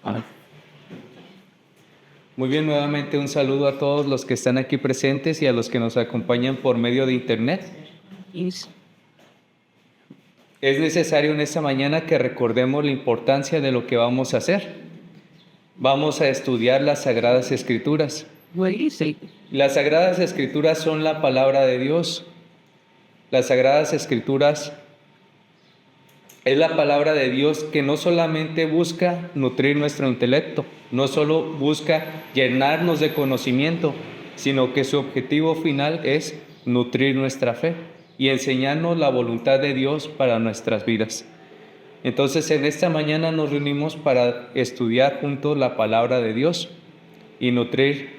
Ah. Muy bien, nuevamente un saludo a todos los que están aquí presentes y a los que nos acompañan por medio de internet. Es necesario en esta mañana que recordemos la importancia de lo que vamos a hacer. Vamos a estudiar las Sagradas Escrituras. Las Sagradas Escrituras son la palabra de Dios. Las Sagradas Escrituras es la palabra de Dios que no solamente busca nutrir nuestro intelecto, no solo busca llenarnos de conocimiento, sino que su objetivo final es nutrir nuestra fe y enseñarnos la voluntad de Dios para nuestras vidas. Entonces, en esta mañana nos reunimos para estudiar juntos la palabra de Dios y nutrir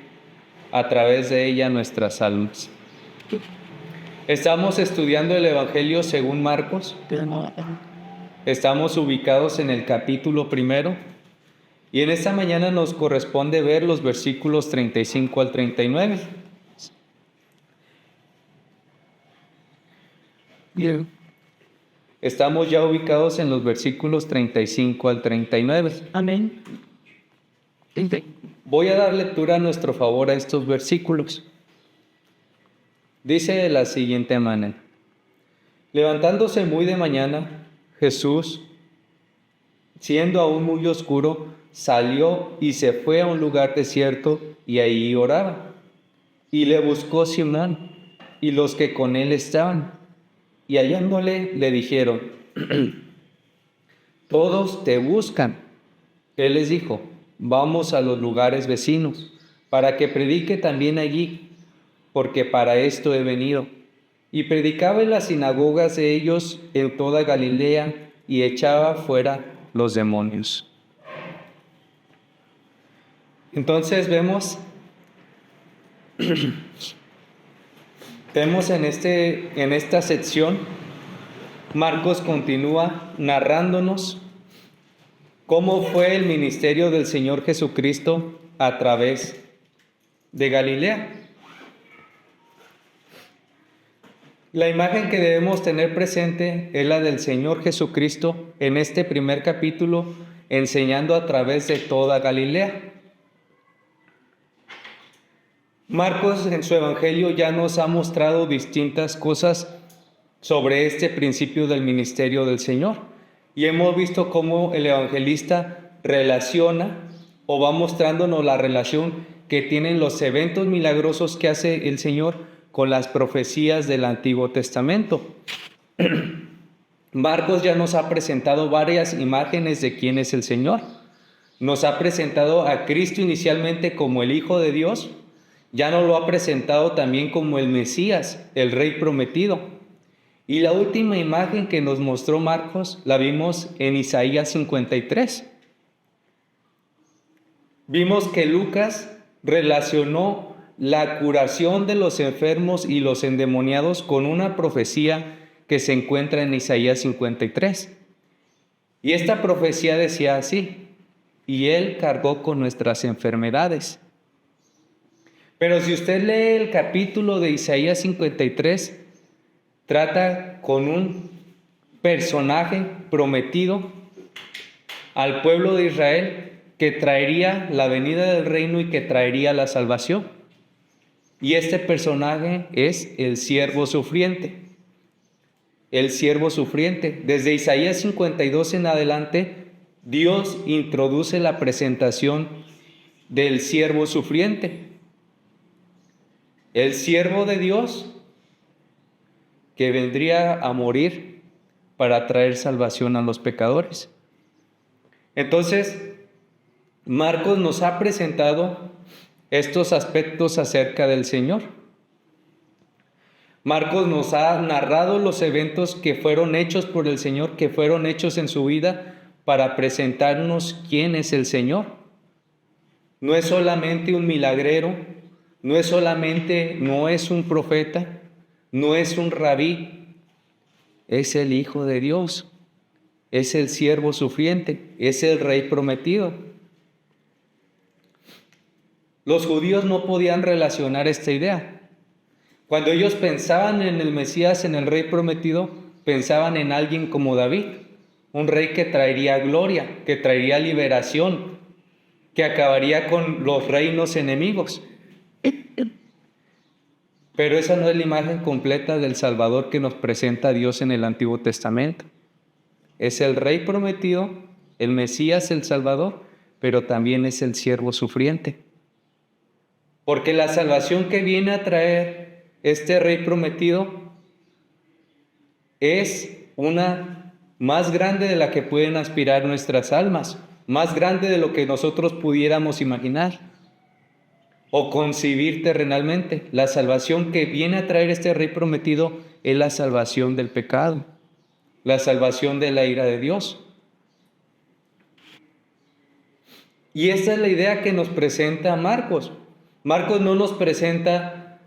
a través de ella nuestras almas. Estamos estudiando el Evangelio según Marcos. Estamos ubicados en el capítulo 1 y en esta mañana nos corresponde ver los versículos 35 al 39. Bien. Estamos ya ubicados en los versículos 35 al 39. Amén. Voy a dar lectura a nuestro favor a estos versículos. Dice de la siguiente manera: levantándose muy de mañana, Jesús, siendo aún muy oscuro, salió y se fue a un lugar desierto y ahí oraba. Y le buscó Simón y los que con él estaban, y hallándole le dijeron: todos te buscan. Él les dijo: vamos a los lugares vecinos, para que predique también allí, porque para esto he venido. Y predicaba en las sinagogas de ellos en toda Galilea y echaba fuera los demonios. Entonces vemos en esta sección, Marcos continúa narrándonos cómo fue el ministerio del Señor Jesucristo a través de Galilea. La imagen que debemos tener presente es la del Señor Jesucristo en este primer capítulo, enseñando a través de toda Galilea. Marcos en su Evangelio ya nos ha mostrado distintas cosas sobre este principio del ministerio del Señor. Y hemos visto cómo el evangelista relaciona o va mostrándonos la relación que tienen los eventos milagrosos que hace el Señor con las profecías del Antiguo Testamento. Marcos ya nos ha presentado varias imágenes de quién es el Señor. Nos ha presentado a Cristo inicialmente como el Hijo de Dios. Ya nos lo ha presentado también como el Mesías, el Rey prometido. Y la última imagen que nos mostró Marcos la vimos en Isaías 53. Vimos que Lucas relacionó la curación de los enfermos y los endemoniados con una profecía que se encuentra en Isaías 53. Y esta profecía decía así: y Él cargó con nuestras enfermedades. Pero si usted lee el capítulo de Isaías 53, trata con un personaje prometido al pueblo de Israel que traería la venida del reino y que traería la salvación. Y este personaje es el siervo sufriente. El siervo sufriente. Desde Isaías 52 en adelante, Dios introduce la presentación del siervo sufriente. El siervo de Dios que vendría a morir para traer salvación a los pecadores. Entonces, Marcos nos ha presentado estos aspectos acerca del Señor. Marcos nos ha narrado los eventos que fueron hechos por el Señor, que fueron hechos en su vida para presentarnos quién es el Señor. No es solamente un milagrero, no es un profeta, no es un rabí, es el Hijo de Dios, es el siervo sufriente, es el Rey prometido. Los judíos no podían relacionar esta idea. Cuando ellos pensaban en el Mesías, en el Rey prometido, pensaban en alguien como David, un rey que traería gloria, que traería liberación, que acabaría con los reinos enemigos. Pero esa no es la imagen completa del Salvador que nos presenta Dios en el Antiguo Testamento. Es el Rey prometido, el Mesías, el Salvador, pero también es el siervo sufriente. Porque la salvación que viene a traer este Rey prometido es una más grande de la que pueden aspirar nuestras almas, más grande de lo que nosotros pudiéramos imaginar o concebir terrenalmente. La salvación que viene a traer este Rey prometido es la salvación del pecado, la salvación de la ira de Dios. Y esta es la idea que nos presenta Marcos. Marcos no nos presenta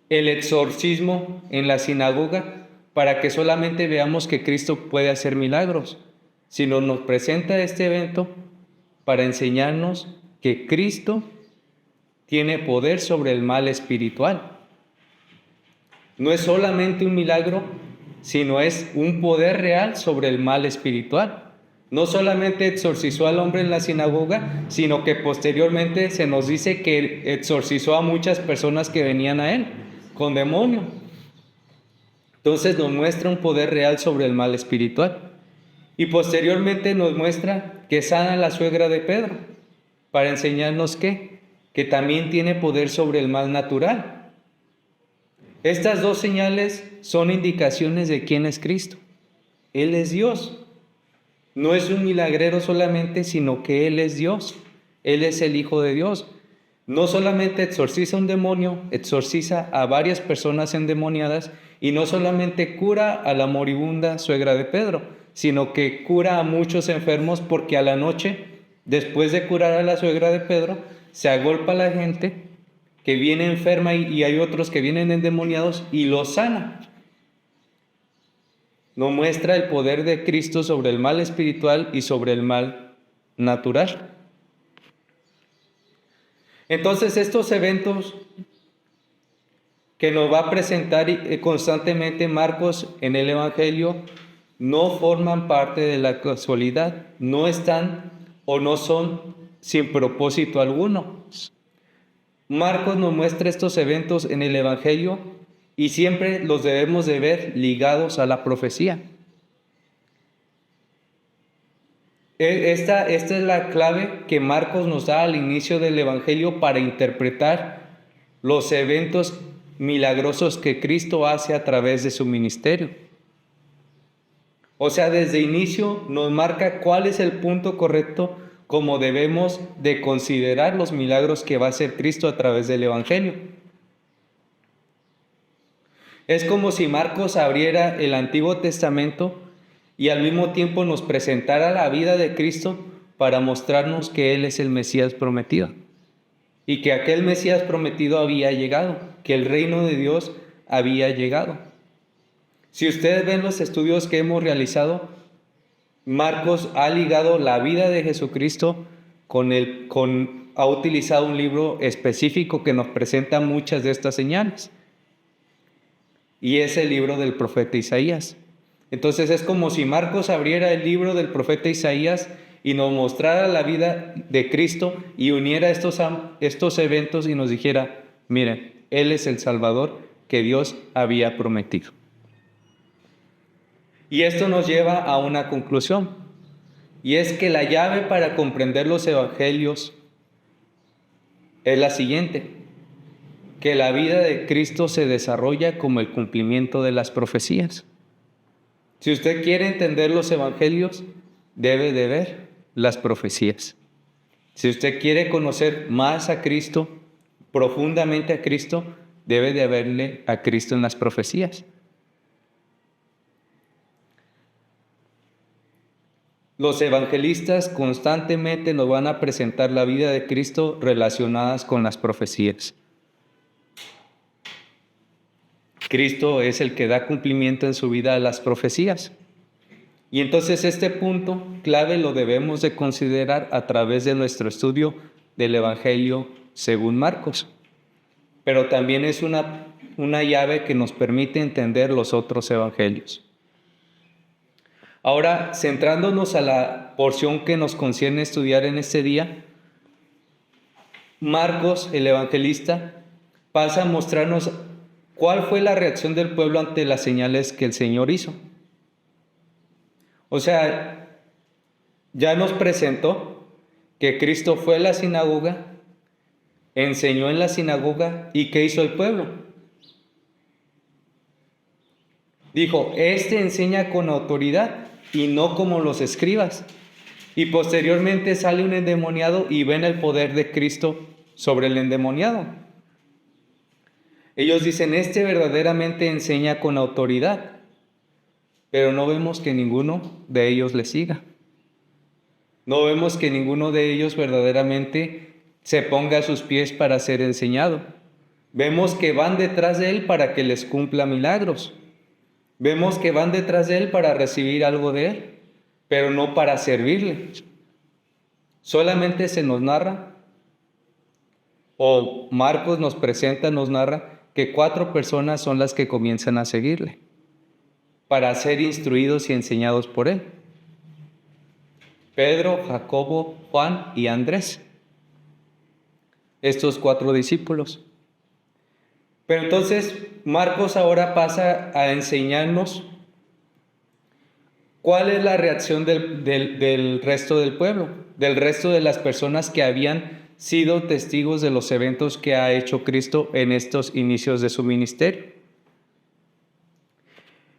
el exorcismo en la sinagoga para que solamente veamos que Cristo puede hacer milagros, sino nos presenta este evento para enseñarnos que Cristo tiene poder sobre el mal espiritual. No es solamente un milagro, sino es un poder real sobre el mal espiritual. No solamente exorcizó al hombre en la sinagoga, sino que posteriormente se nos dice que exorcizó a muchas personas que venían a él con demonio. Entonces nos muestra un poder real sobre el mal espiritual. Y posteriormente nos muestra que sana a la suegra de Pedro, para enseñarnos que también tiene poder sobre el mal natural. Estas dos señales son indicaciones de quién es Cristo. Él es Dios. No es un milagrero solamente, sino que Él es Dios. Él es el Hijo de Dios. No solamente exorciza un demonio, exorciza a varias personas endemoniadas, y no solamente cura a la moribunda suegra de Pedro, sino que cura a muchos enfermos, porque a la noche, después de curar a la suegra de Pedro, se agolpa a la gente que viene enferma y hay otros que vienen endemoniados y los sana. Nos muestra el poder de Cristo sobre el mal espiritual y sobre el mal natural. Entonces, estos eventos que nos va a presentar constantemente Marcos en el Evangelio no forman parte de la casualidad, no están o no son sin propósito alguno. Marcos nos muestra estos eventos en el Evangelio y siempre los debemos de ver ligados a la profecía. Esta es la clave que Marcos nos da al inicio del Evangelio para interpretar los eventos milagrosos que Cristo hace a través de su ministerio. O sea, desde inicio nos marca cuál es el punto correcto como debemos de considerar los milagros que va a hacer Cristo a través del Evangelio. Es como si Marcos abriera el Antiguo Testamento y al mismo tiempo nos presentara la vida de Cristo para mostrarnos que Él es el Mesías prometido y que aquel Mesías prometido había llegado, que el reino de Dios había llegado. Si ustedes ven los estudios que hemos realizado, Marcos ha ligado la vida de Jesucristo ha utilizado un libro específico que nos presenta muchas de estas señales. Y es el libro del profeta Isaías. Entonces es como si Marcos abriera el libro del profeta Isaías y nos mostrara la vida de Cristo y uniera estos eventos y nos dijera, miren, Él es el Salvador que Dios había prometido. Y esto nos lleva a una conclusión, y es que la llave para comprender los evangelios es la siguiente: que la vida de Cristo se desarrolla como el cumplimiento de las profecías. Si usted quiere entender los evangelios, debe de ver las profecías. Si usted quiere conocer más a Cristo, profundamente a Cristo, debe de verle a Cristo en las profecías. Los evangelistas constantemente nos van a presentar la vida de Cristo relacionadas con las profecías. Cristo es el que da cumplimiento en su vida a las profecías. Y entonces este punto clave lo debemos de considerar a través de nuestro estudio del Evangelio según Marcos. Pero también es una llave que nos permite entender los otros evangelios. Ahora, centrándonos a la porción que nos concierne estudiar en este día, Marcos, el evangelista, pasa a mostrarnos cuál fue la reacción del pueblo ante las señales que el Señor hizo. O sea, ya nos presentó que Cristo fue a la sinagoga, enseñó en la sinagoga, ¿y qué hizo el pueblo? Dijo, este enseña con autoridad y no como los escribas. Y posteriormente sale un endemoniado y ven el poder de Cristo sobre el endemoniado. Ellos dicen, este verdaderamente enseña con autoridad, pero no vemos que ninguno de ellos le siga. No vemos que ninguno de ellos verdaderamente se ponga a sus pies para ser enseñado. Vemos que van detrás de él para que les cumpla milagros. Vemos que van detrás de él para recibir algo de él, pero no para servirle. Solamente se nos narra, o Marcos nos presenta, nos narra, que 4 personas son las que comienzan a seguirle, para ser instruidos y enseñados por él. Pedro, Jacobo, Juan y Andrés. Estos 4 discípulos. Pero entonces Marcos ahora pasa a enseñarnos cuál es la reacción del resto del pueblo, del resto de las personas que habían sido testigos de los eventos que ha hecho Cristo en estos inicios de su ministerio.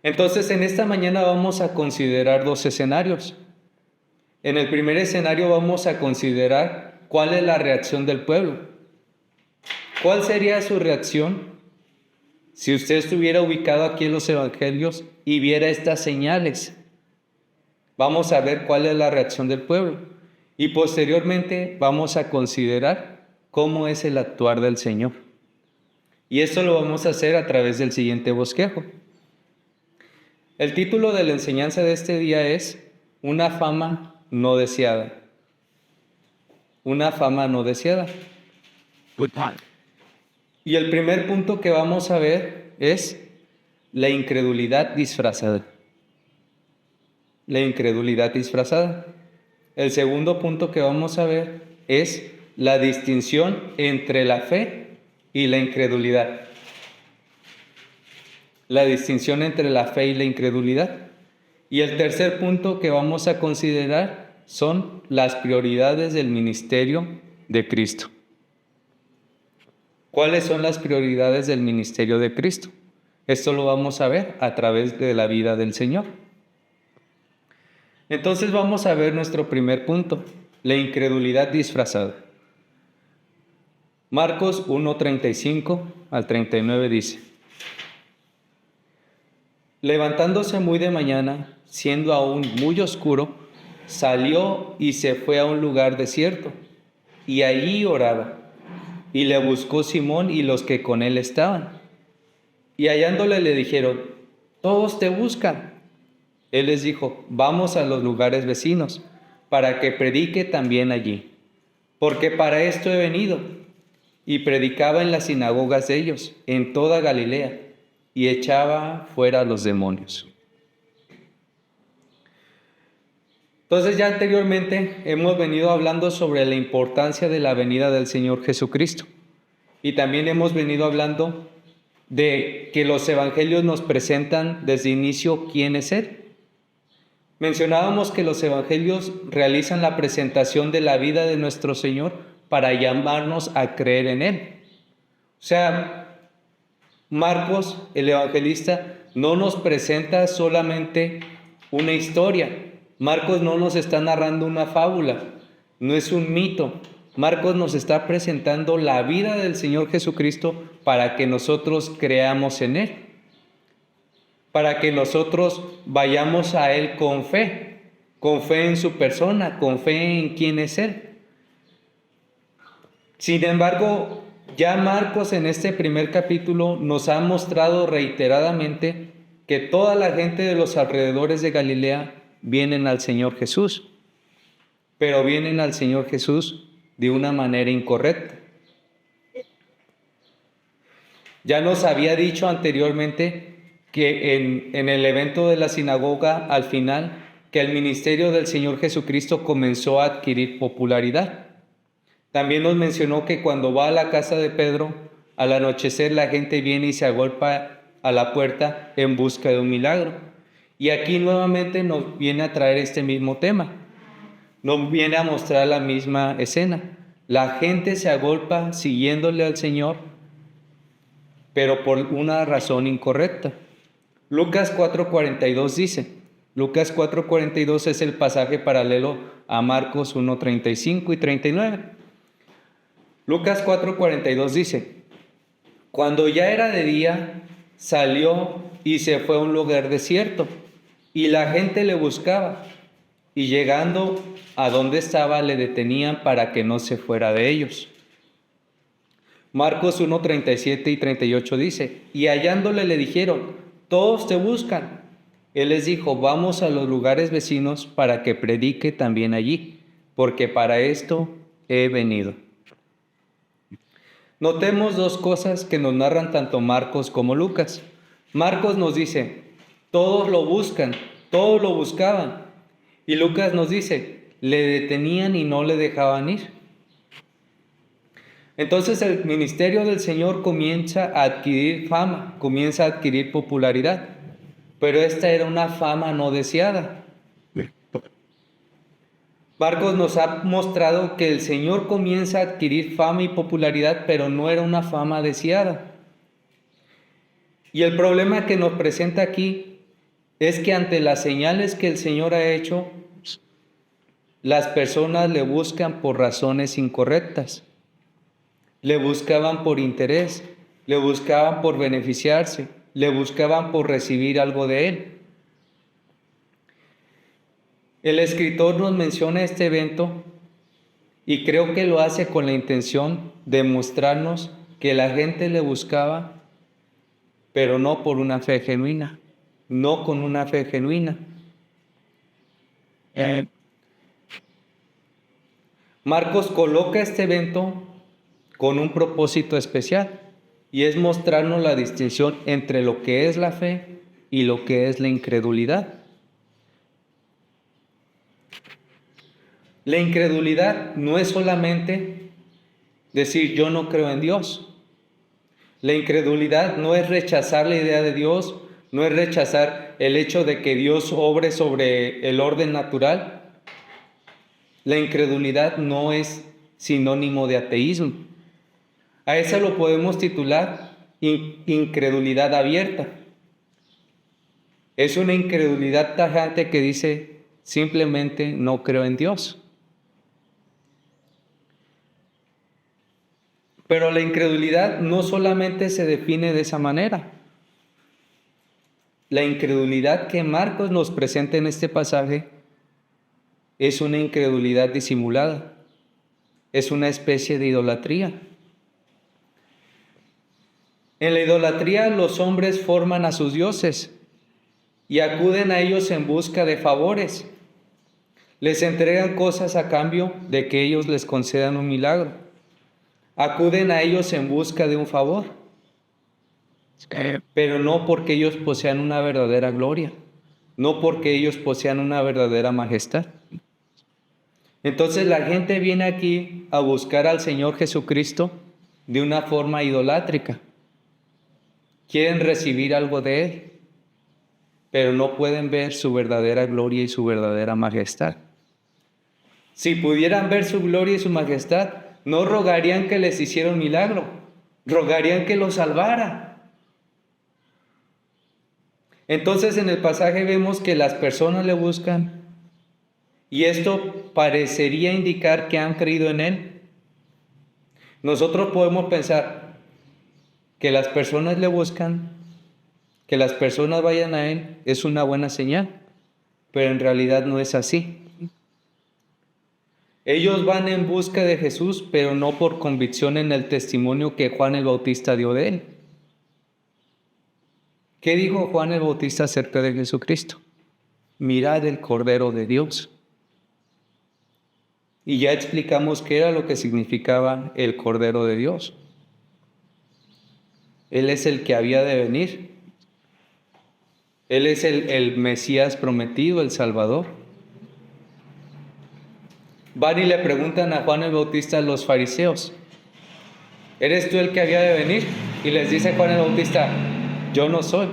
Entonces, en esta mañana vamos a considerar 2 escenarios. En el primer escenario vamos a considerar cuál es la reacción del pueblo. ¿Cuál sería su reacción si usted estuviera ubicado aquí en los evangelios y viera estas señales? Vamos a ver cuál es la reacción del pueblo. Y posteriormente vamos a considerar cómo es el actuar del Señor. Y esto lo vamos a hacer a través del siguiente bosquejo. El título de la enseñanza de este día es Una fama no deseada. Una fama no deseada. Y el primer punto que vamos a ver es la incredulidad disfrazada. La incredulidad disfrazada. El segundo punto que vamos a ver es la distinción entre la fe y la incredulidad. La distinción entre la fe y la incredulidad. Y el tercer punto que vamos a considerar son las prioridades del ministerio de Cristo. ¿Cuáles son las prioridades del ministerio de Cristo? Esto lo vamos a ver a través de la vida del Señor. Entonces vamos a ver nuestro primer punto, la incredulidad disfrazada. Marcos 1:35 al 39 dice: Levantándose muy de mañana, siendo aún muy oscuro, salió y se fue a un lugar desierto, y allí oraba. Y le buscó Simón y los que con él estaban. Y hallándole le dijeron: todos te buscan. Él les dijo: vamos a los lugares vecinos, para que predique también allí, porque para esto he venido. Y predicaba en las sinagogas de ellos, en toda Galilea, y echaba fuera a los demonios. Entonces ya anteriormente hemos venido hablando sobre la importancia de la venida del Señor Jesucristo. Y también hemos venido hablando de que los evangelios nos presentan desde inicio quién es Él. Mencionábamos que los evangelios realizan la presentación de la vida de nuestro Señor para llamarnos a creer en Él. O sea, Marcos, el evangelista, no nos presenta solamente una historia. Marcos no nos está narrando una fábula, no es un mito. Marcos nos está presentando la vida del Señor Jesucristo para que nosotros creamos en Él, para que nosotros vayamos a Él con fe en su persona, con fe en quién es Él. Sin embargo, ya Marcos en este primer capítulo nos ha mostrado reiteradamente que toda la gente de los alrededores de Galilea vienen al Señor Jesús, pero vienen al Señor Jesús de una manera incorrecta. Ya nos había dicho anteriormente que en el evento de la sinagoga, al final, que el ministerio del Señor Jesucristo comenzó a adquirir popularidad. También nos mencionó que cuando va a la casa de Pedro, al anochecer la gente viene y se agolpa a la puerta en busca de un milagro. Y aquí nuevamente nos viene a traer este mismo tema. Nos viene a mostrar la misma escena. La gente se agolpa siguiéndole al Señor, pero por una razón incorrecta. Lucas 4:42 dice, Lucas 4:42 es el pasaje paralelo a Marcos 1:35 y 39. Lucas 4:42 dice, cuando ya era de día, salió y se fue a un lugar desierto, y la gente le buscaba, y llegando a donde estaba le detenían para que no se fuera de ellos. Marcos 1:37 y 38 dice, y hallándole le dijeron, todos te buscan. Él les dijo, vamos a los lugares vecinos para que predique también allí, porque para esto he venido. Notemos dos cosas que nos narran tanto Marcos como Lucas. Marcos nos dice, todos lo buscan, todos lo buscaban. Y Lucas nos dice, le detenían y no le dejaban ir. Entonces el ministerio del Señor comienza a adquirir fama, comienza a adquirir popularidad. Pero esta era una fama no deseada. Marcos nos ha mostrado que el Señor comienza a adquirir fama y popularidad, pero no era una fama deseada. Y el problema que nos presenta aquí es que ante las señales que el Señor ha hecho, las personas le buscan por razones incorrectas. Le buscaban por interés, le buscaban por beneficiarse, le buscaban por recibir algo de Él. El escritor nos menciona este evento y creo que lo hace con la intención de mostrarnos que la gente le buscaba, pero no por una fe genuina, no con una fe genuina. Marcos coloca este evento con un propósito especial y es mostrarnos la distinción entre lo que es la fe y lo que es la incredulidad. La incredulidad no es solamente decir yo no creo en Dios. La incredulidad no es rechazar la idea de Dios, no es rechazar el hecho de que Dios obre sobre el orden natural. La incredulidad no es sinónimo de ateísmo. A eso lo podemos titular incredulidad abierta. Es una incredulidad tajante que dice simplemente no creo en Dios. Pero la incredulidad no solamente se define de esa manera. La incredulidad que Marcos nos presenta en este pasaje es una incredulidad disimulada. Es una especie de idolatría. En la idolatría los hombres forman a sus dioses y acuden a ellos en busca de favores. Les entregan cosas a cambio de que ellos les concedan un milagro. Acuden a ellos en busca de un favor, pero no porque ellos posean una verdadera gloria, no porque ellos posean una verdadera majestad. Entonces la gente viene aquí a buscar al Señor Jesucristo de una forma idolátrica. Quieren recibir algo de Él, pero no pueden ver su verdadera gloria y su verdadera majestad. Si pudieran ver su gloria y su majestad, no rogarían que les hiciera un milagro, rogarían que los salvara. Entonces en el pasaje vemos que las personas le buscan y esto parecería indicar que han creído en Él. Nosotros podemos pensar que las personas le buscan, que las personas vayan a Él, es una buena señal, pero en realidad no es así. Ellos van en busca de Jesús, pero no por convicción en el testimonio que Juan el Bautista dio de Él. ¿Qué dijo Juan el Bautista acerca de Jesucristo? Mirad el Cordero de Dios. Y ya explicamos qué era lo que significaba el Cordero de Dios. Él es el que había de venir. Él es el Mesías prometido, el Salvador. van y le preguntan a Juan el Bautista los fariseos, ¿eres tú el que había de venir? Y les dice Juan el Bautista, yo no soy,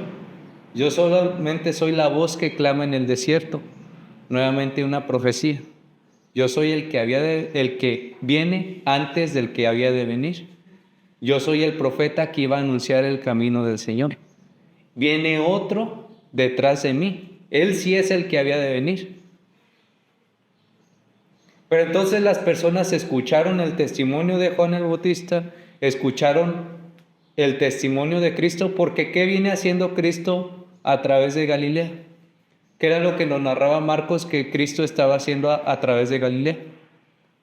yo solamente soy la voz que clama en el desierto. Nuevamente una profecía. Yo soy el que viene antes del que había de venir. Yo soy el profeta que iba a anunciar el camino del Señor. Viene otro detrás de mí. Él sí es el que había de venir. Pero entonces las personas escucharon el testimonio de Juan el Bautista, escucharon el testimonio de Cristo, porque ¿qué viene haciendo Cristo a través de Galilea? ¿Qué era lo que nos narraba Marcos que Cristo estaba haciendo a través de Galilea?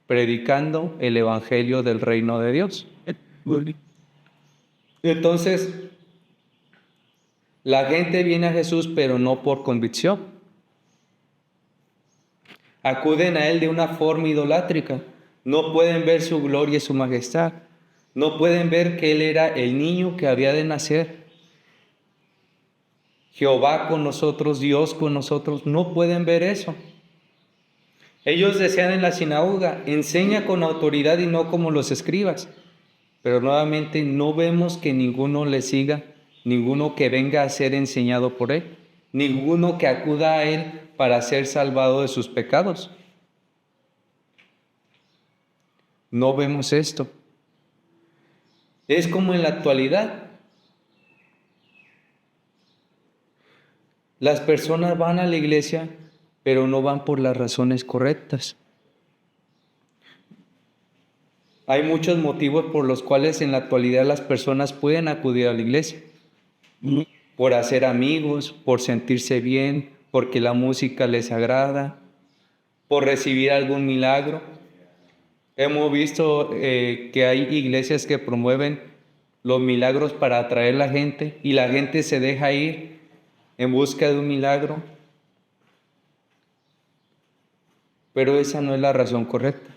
Predicando el evangelio del reino de Dios. Entonces, la gente viene a Jesús, pero no por convicción. Acuden a Él de una forma idolátrica. No pueden ver su gloria y su majestad. No pueden ver que Él era el niño que había de nacer. Jehová con nosotros, Dios con nosotros. No pueden ver eso. Ellos decían en la sinagoga, enseña con autoridad y no como los escribas. Pero nuevamente no vemos que ninguno le siga, ninguno que venga a ser enseñado por Él, ninguno que acuda a Él para ser salvado de sus pecados. No vemos esto. Es como en la actualidad. Las personas van a la iglesia, pero no van por las razones correctas. Hay muchos motivos por los cuales en la actualidad las personas pueden acudir a la iglesia. Por hacer amigos, por sentirse bien, porque la música les agrada, por recibir algún milagro. Hemos visto que hay iglesias que promueven los milagros para atraer a la gente y la gente se deja ir en busca de un milagro. Pero esa no es la razón correcta.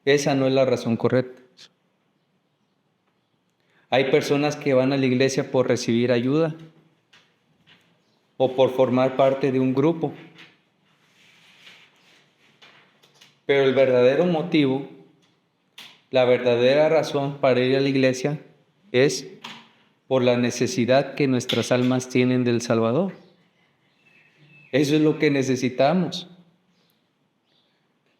Esa no es la razón correcta. Hay personas que van a la iglesia por recibir ayuda o por formar parte de un grupo. Pero el verdadero motivo, la verdadera razón para ir a la iglesia es por la necesidad que nuestras almas tienen del Salvador. Eso es lo que necesitamos.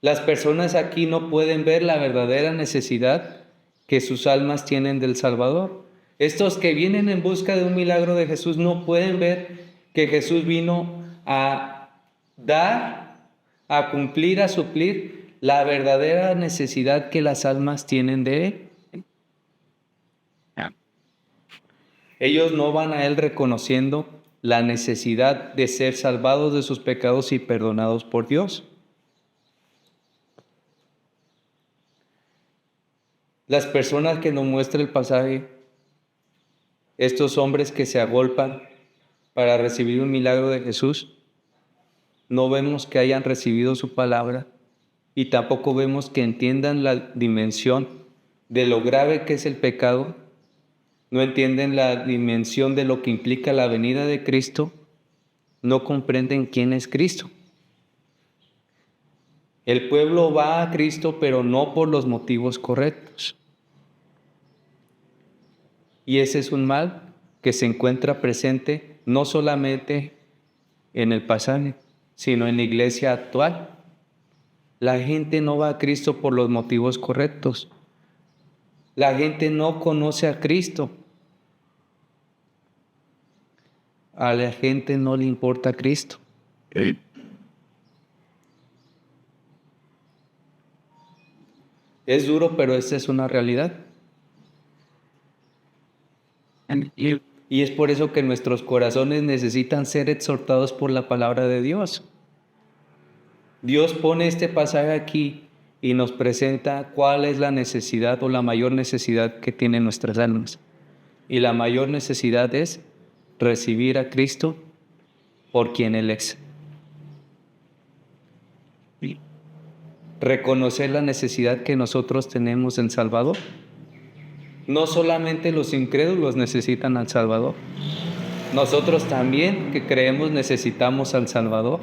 Las personas aquí no pueden ver la verdadera necesidad que sus almas tienen del Salvador. Estos que vienen en busca de un milagro de Jesús no pueden ver que Jesús vino a dar, a cumplir, a suplir la verdadera necesidad que las almas tienen de Él. Ellos no van a Él reconociendo la necesidad de ser salvados de sus pecados y perdonados por Dios. Las personas que nos muestra el pasaje, estos hombres que se agolpan para recibir un milagro de Jesús, no vemos que hayan recibido su palabra y tampoco vemos que entiendan la dimensión de lo grave que es el pecado, no entienden la dimensión de lo que implica la venida de Cristo, no comprenden quién es Cristo. El pueblo va a Cristo, pero no por los motivos correctos. Y ese es un mal que se encuentra presente no solamente en el pasaje, sino en la iglesia actual. La gente no va a Cristo por los motivos correctos. La gente no conoce a Cristo. A la gente no le importa Cristo. Es duro, pero esta es una realidad. Y es por eso que nuestros corazones necesitan ser exhortados por la palabra de Dios. Dios pone este pasaje aquí y nos presenta cuál es la necesidad o la mayor necesidad que tienen nuestras almas. Y la mayor necesidad es recibir a Cristo por quien Él es. Reconocer la necesidad que nosotros tenemos en Salvador. No solamente los incrédulos necesitan al Salvador. Nosotros también que creemos necesitamos al Salvador.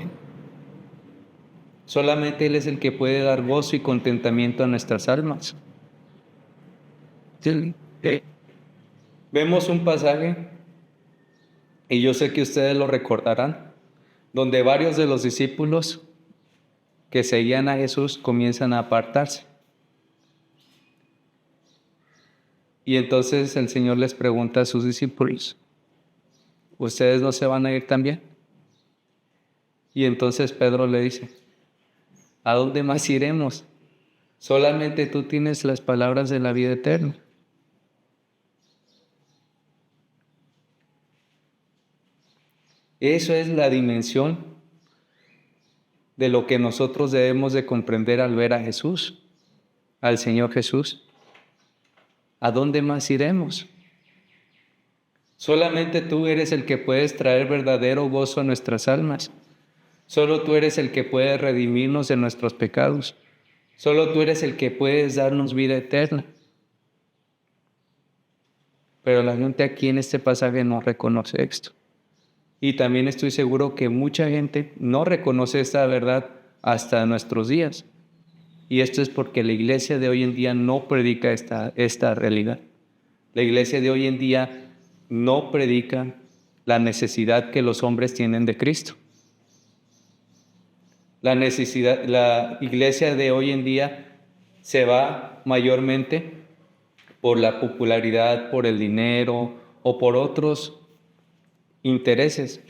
Solamente Él es el que puede dar gozo y contentamiento a nuestras almas. Sí. Vemos un pasaje, y yo sé que ustedes lo recordarán, donde varios de los discípulos que seguían a Jesús comienzan a apartarse. Y entonces el Señor les pregunta a sus discípulos, ¿ustedes no se van a ir también? Y entonces Pedro le dice, ¿a dónde más iremos? Solamente tú tienes las palabras de la vida eterna. Eso es la dimensión de lo que nosotros debemos de comprender al ver a Jesús, al Señor Jesús. ¿A dónde más iremos? Solamente tú eres el que puedes traer verdadero gozo a nuestras almas. Solo tú eres el que puede redimirnos de nuestros pecados. Solo tú eres el que puedes darnos vida eterna. Pero la gente aquí en este pasaje no reconoce esto. Y también estoy seguro que mucha gente no reconoce esta verdad hasta nuestros días. Y esto es porque la iglesia de hoy en día no predica esta realidad. La iglesia de hoy en día no predica la necesidad que los hombres tienen de Cristo. La iglesia de hoy en día se va mayormente por la popularidad, por el dinero o por otros intereses.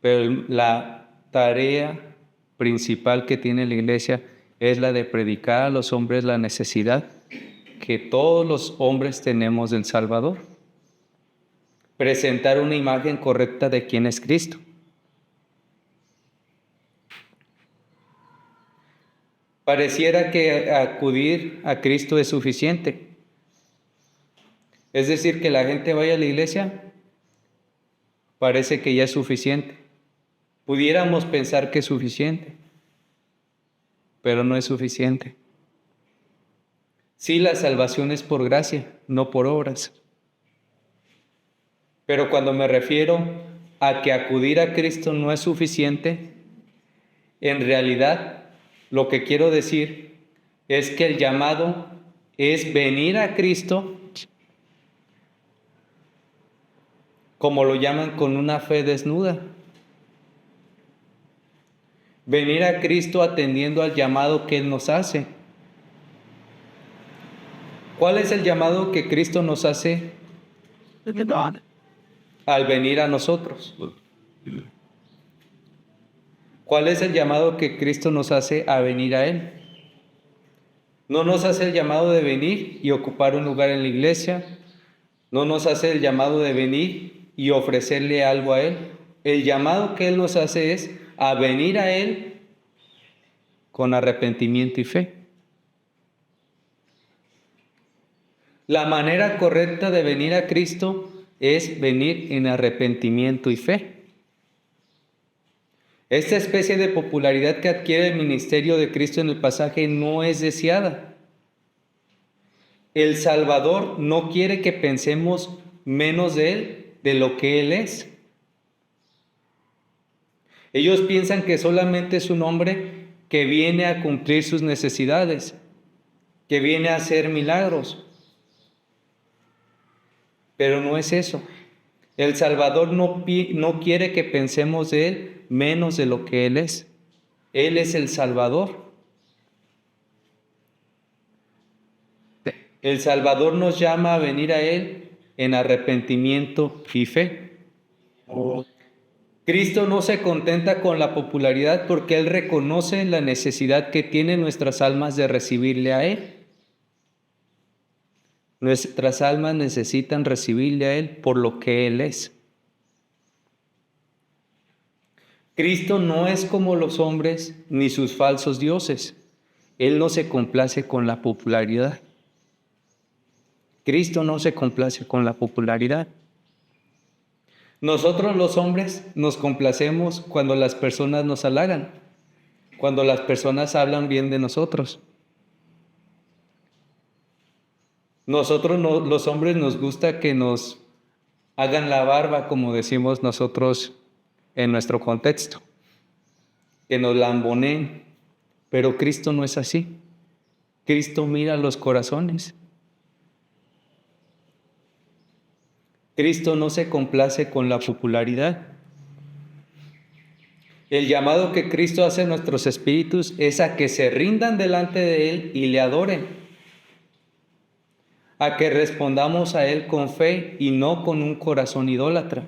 Pero la tarea principal que tiene la iglesia es la de predicar a los hombres la necesidad que todos los hombres tenemos del Salvador. Presentar una imagen correcta de quién es Cristo. Pareciera que acudir a Cristo es suficiente. Es decir, que la gente vaya a la iglesia, parece que ya es suficiente. Pudiéramos pensar que es suficiente, pero no es suficiente. Sí, la salvación es por gracia, no por obras. Pero cuando me refiero a que acudir a Cristo no es suficiente, en realidad lo que quiero decir es que el llamado es venir a Cristo, como lo llaman, con una fe desnuda. Venir a Cristo atendiendo al llamado que Él nos hace. ¿Cuál es el llamado que Cristo nos hace al venir a nosotros? ¿Cuál es el llamado que Cristo nos hace a venir a Él? No nos hace el llamado de venir y ocupar un lugar en la iglesia. No nos hace el llamado de venir y ofrecerle algo a Él. El llamado que Él nos hace es a venir a Él con arrepentimiento y fe. La manera correcta de venir a Cristo es venir en arrepentimiento y fe. Esta especie de popularidad que adquiere el ministerio de Cristo en el pasaje no es deseada. El Salvador no quiere que pensemos menos de Él, de lo que Él es. Ellos piensan que solamente es un hombre que viene a cumplir sus necesidades, que viene a hacer milagros. Pero no es eso. El Salvador no quiere que pensemos de Él menos de lo que Él es. Él es el Salvador. El Salvador nos llama a venir a Él en arrepentimiento y fe. Cristo no se contenta con la popularidad porque Él reconoce la necesidad que tienen nuestras almas de recibirle a Él. Nuestras almas necesitan recibirle a Él por lo que Él es. Cristo no es como los hombres ni sus falsos dioses. Él no se complace con la popularidad. Cristo no se complace con la popularidad. Nosotros los hombres nos complacemos cuando las personas nos halagan, cuando las personas hablan bien de nosotros. Nosotros los hombres nos gusta que nos hagan la barba, como decimos nosotros en nuestro contexto, que nos lamboneen, Pero Cristo no es así. Cristo mira los corazones. Cristo no se complace con la popularidad. El llamado que Cristo hace a nuestros espíritus es a que se rindan delante de Él y le adoren. A que respondamos a Él con fe y no con un corazón idólatra.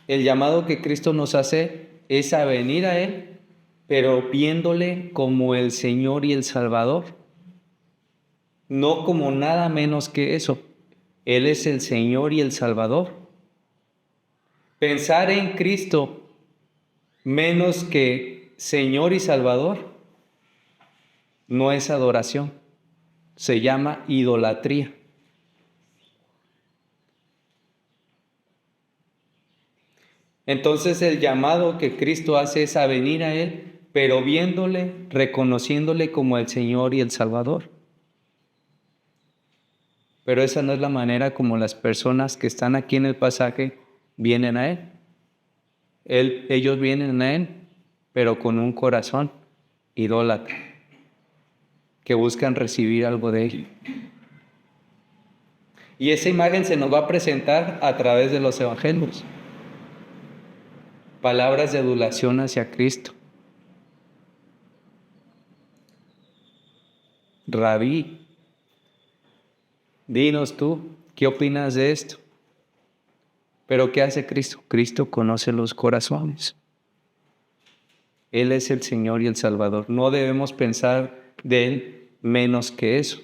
El llamado que Cristo nos hace es a venir a Él, pero viéndole como el Señor y el Salvador. No como nada menos que eso. Él es el Señor y el Salvador. Pensar en Cristo menos que Señor y Salvador no es adoración, se llama idolatría. Entonces el llamado que Cristo hace es a venir a Él, pero viéndole, reconociéndole como el Señor y el Salvador. Pero esa no es la manera como las personas que están aquí en el pasaje vienen a Él. Ellos vienen a Él, pero con un corazón idólatra, que buscan recibir algo de Él. Y esa imagen se nos va a presentar a través de los evangelios. Palabras de adulación hacia Cristo. Rabí, dinos tú, ¿qué opinas de esto? Pero ¿qué hace Cristo? Cristo conoce los corazones. Él es el Señor y el Salvador. No debemos pensar de Él menos que eso.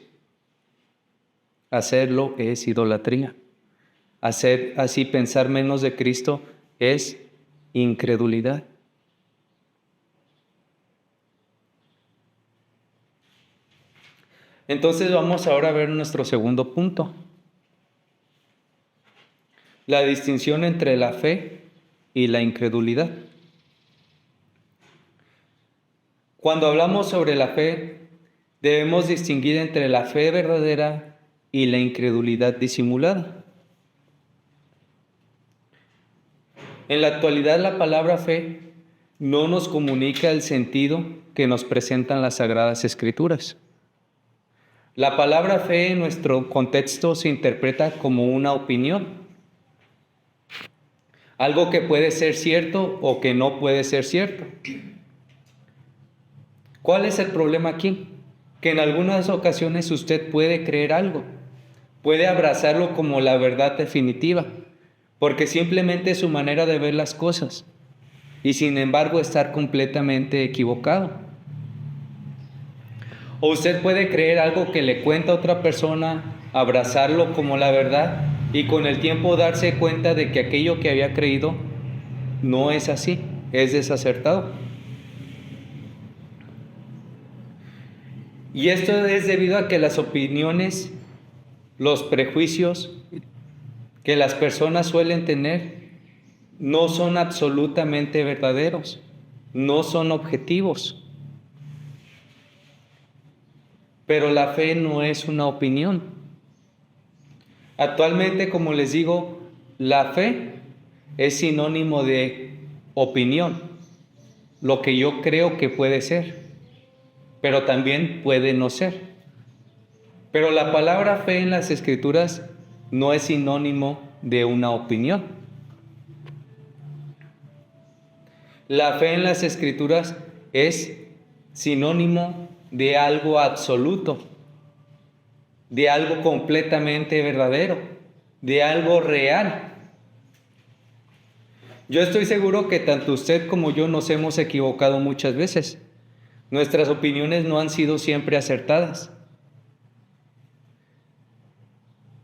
Hacerlo es idolatría. Hacer así pensar menos de Cristo es incredulidad. Entonces vamos ahora a ver nuestro segundo punto. La distinción entre la fe y la incredulidad. Cuando hablamos sobre la fe, debemos distinguir entre la fe verdadera y la incredulidad disimulada. En la actualidad, la palabra fe no nos comunica el sentido que nos presentan las Sagradas Escrituras. La palabra fe en nuestro contexto se interpreta como una opinión. Algo que puede ser cierto o que no puede ser cierto. ¿Cuál es el problema aquí? Que en algunas ocasiones usted puede creer algo, puede abrazarlo como la verdad definitiva, porque simplemente es su manera de ver las cosas, y sin embargo estar completamente equivocado. O usted puede creer algo que le cuenta a otra persona, abrazarlo como la verdad, y con el tiempo darse cuenta de que aquello que había creído no es así, es desacertado. Y esto es debido a que las opiniones, los prejuicios que las personas suelen tener no son absolutamente verdaderos, no son objetivos. Pero la fe no es una opinión. Actualmente, como les digo, la fe es sinónimo de opinión, lo que yo creo que puede ser, pero también puede no ser. Pero la palabra fe en las Escrituras no es sinónimo de una opinión. La fe en las Escrituras es sinónimo de algo absoluto, de algo completamente verdadero, de algo real. Yo estoy seguro que tanto usted como yo nos hemos equivocado muchas veces. Nuestras opiniones no han sido siempre acertadas.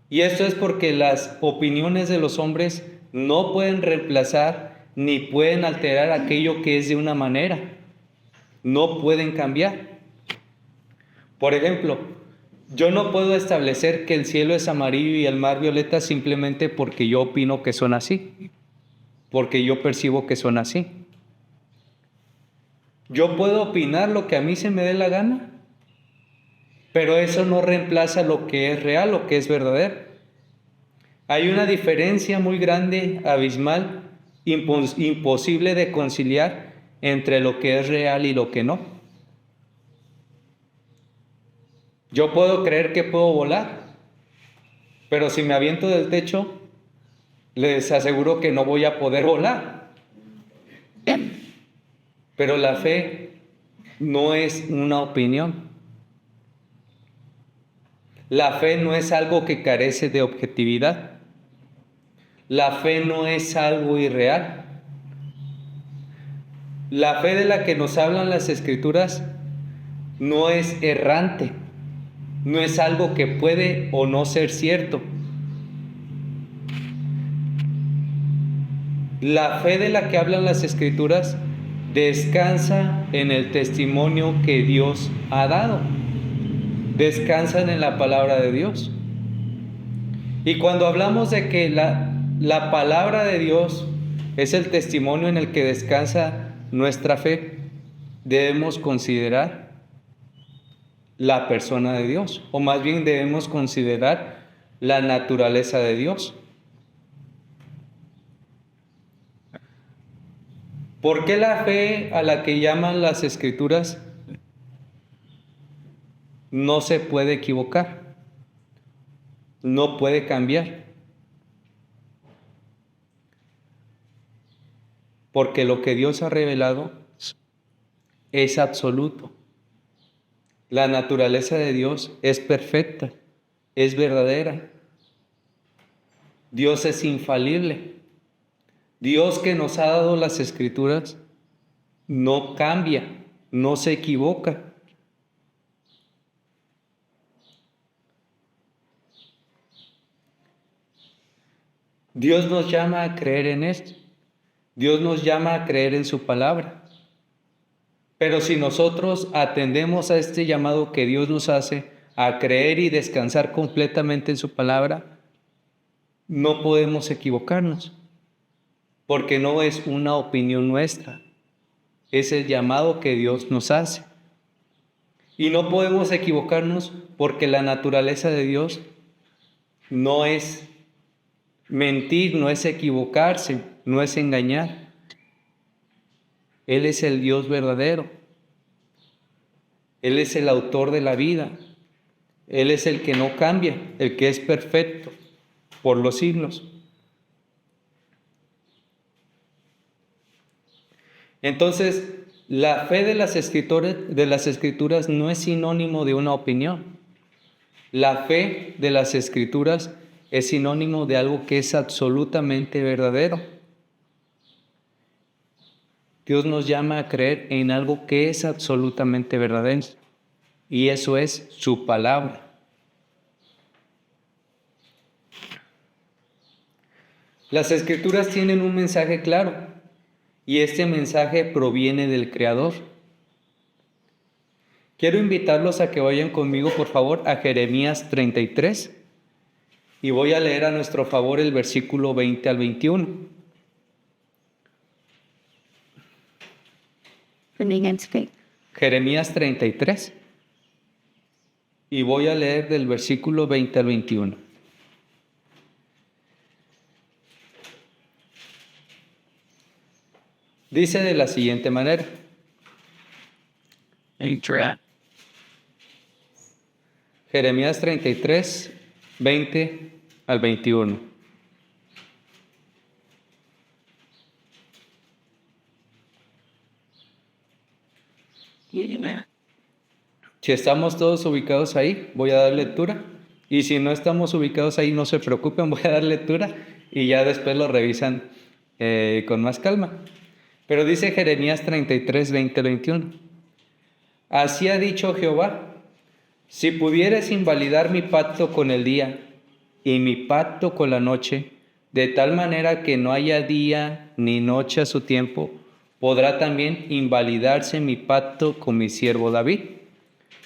Y esto es porque las opiniones de los hombres no pueden reemplazar ni pueden alterar aquello que es de una manera. No pueden cambiar. Por ejemplo, yo no puedo establecer que el cielo es amarillo y el mar violeta simplemente porque yo opino que son así, porque yo percibo que son así. Yo puedo opinar lo que a mí se me dé la gana, pero eso no reemplaza lo que es real, lo que es verdadero. Hay una diferencia muy grande, abismal, imposible de conciliar entre lo que es real y lo que no. Yo puedo creer que puedo volar, pero si me aviento del techo, les aseguro que no voy a poder volar. Pero la fe no es una opinión. La fe no es algo que carece de objetividad. La fe no es algo irreal. La fe de la que nos hablan las Escrituras no es errante, no es algo que puede o no ser cierto. La fe de la que hablan las Escrituras descansa en el testimonio que Dios ha dado. Descansan en la palabra de Dios. Y cuando hablamos de que la palabra de Dios es el testimonio en el que descansa nuestra fe, debemos considerar la persona de Dios, o más bien debemos considerar la naturaleza de Dios. ¿Por qué la fe a la que llaman las Escrituras no se puede equivocar? No puede cambiar. Porque lo que Dios ha revelado es absoluto. La naturaleza de Dios es perfecta, es verdadera. Dios es infalible. Dios que nos ha dado las Escrituras no cambia, no se equivoca. Dios nos llama a creer en esto. Dios nos llama a creer en su palabra. Pero si nosotros atendemos a este llamado que Dios nos hace a creer y descansar completamente en su palabra, no podemos equivocarnos, porque no es una opinión nuestra, es el llamado que Dios nos hace. Y no podemos equivocarnos porque la naturaleza de Dios no es mentir, no es equivocarse, no es engañar. Él es el Dios verdadero. Él es el autor de la vida. Él es el que no cambia, el que es perfecto por los siglos. Entonces, la fe de las Escrituras no es sinónimo de una opinión. La fe de las Escrituras es sinónimo de algo que es absolutamente verdadero. Dios nos llama a creer en algo que es absolutamente verdadero, y eso es su palabra. Las Escrituras tienen un mensaje claro, y este mensaje proviene del Creador. Quiero invitarlos a que vayan conmigo, por favor, a Jeremías 33, y voy a leer a nuestro favor el versículo 20 al 21. Jeremías 33, y voy a leer del versículo 20 al 21. Dice de la siguiente manera. Jeremías 33, 20 al 21. Si estamos todos ubicados ahí, voy a dar lectura. Y si no estamos ubicados ahí, no se preocupen, voy a dar lectura y ya después lo revisan con más calma. Pero dice Jeremías 33, 20 al 21. Así ha dicho Jehová: si pudieres invalidar mi pacto con el día y mi pacto con la noche, de tal manera que no haya día ni noche a su tiempo, podrá también invalidarse mi pacto con mi siervo David,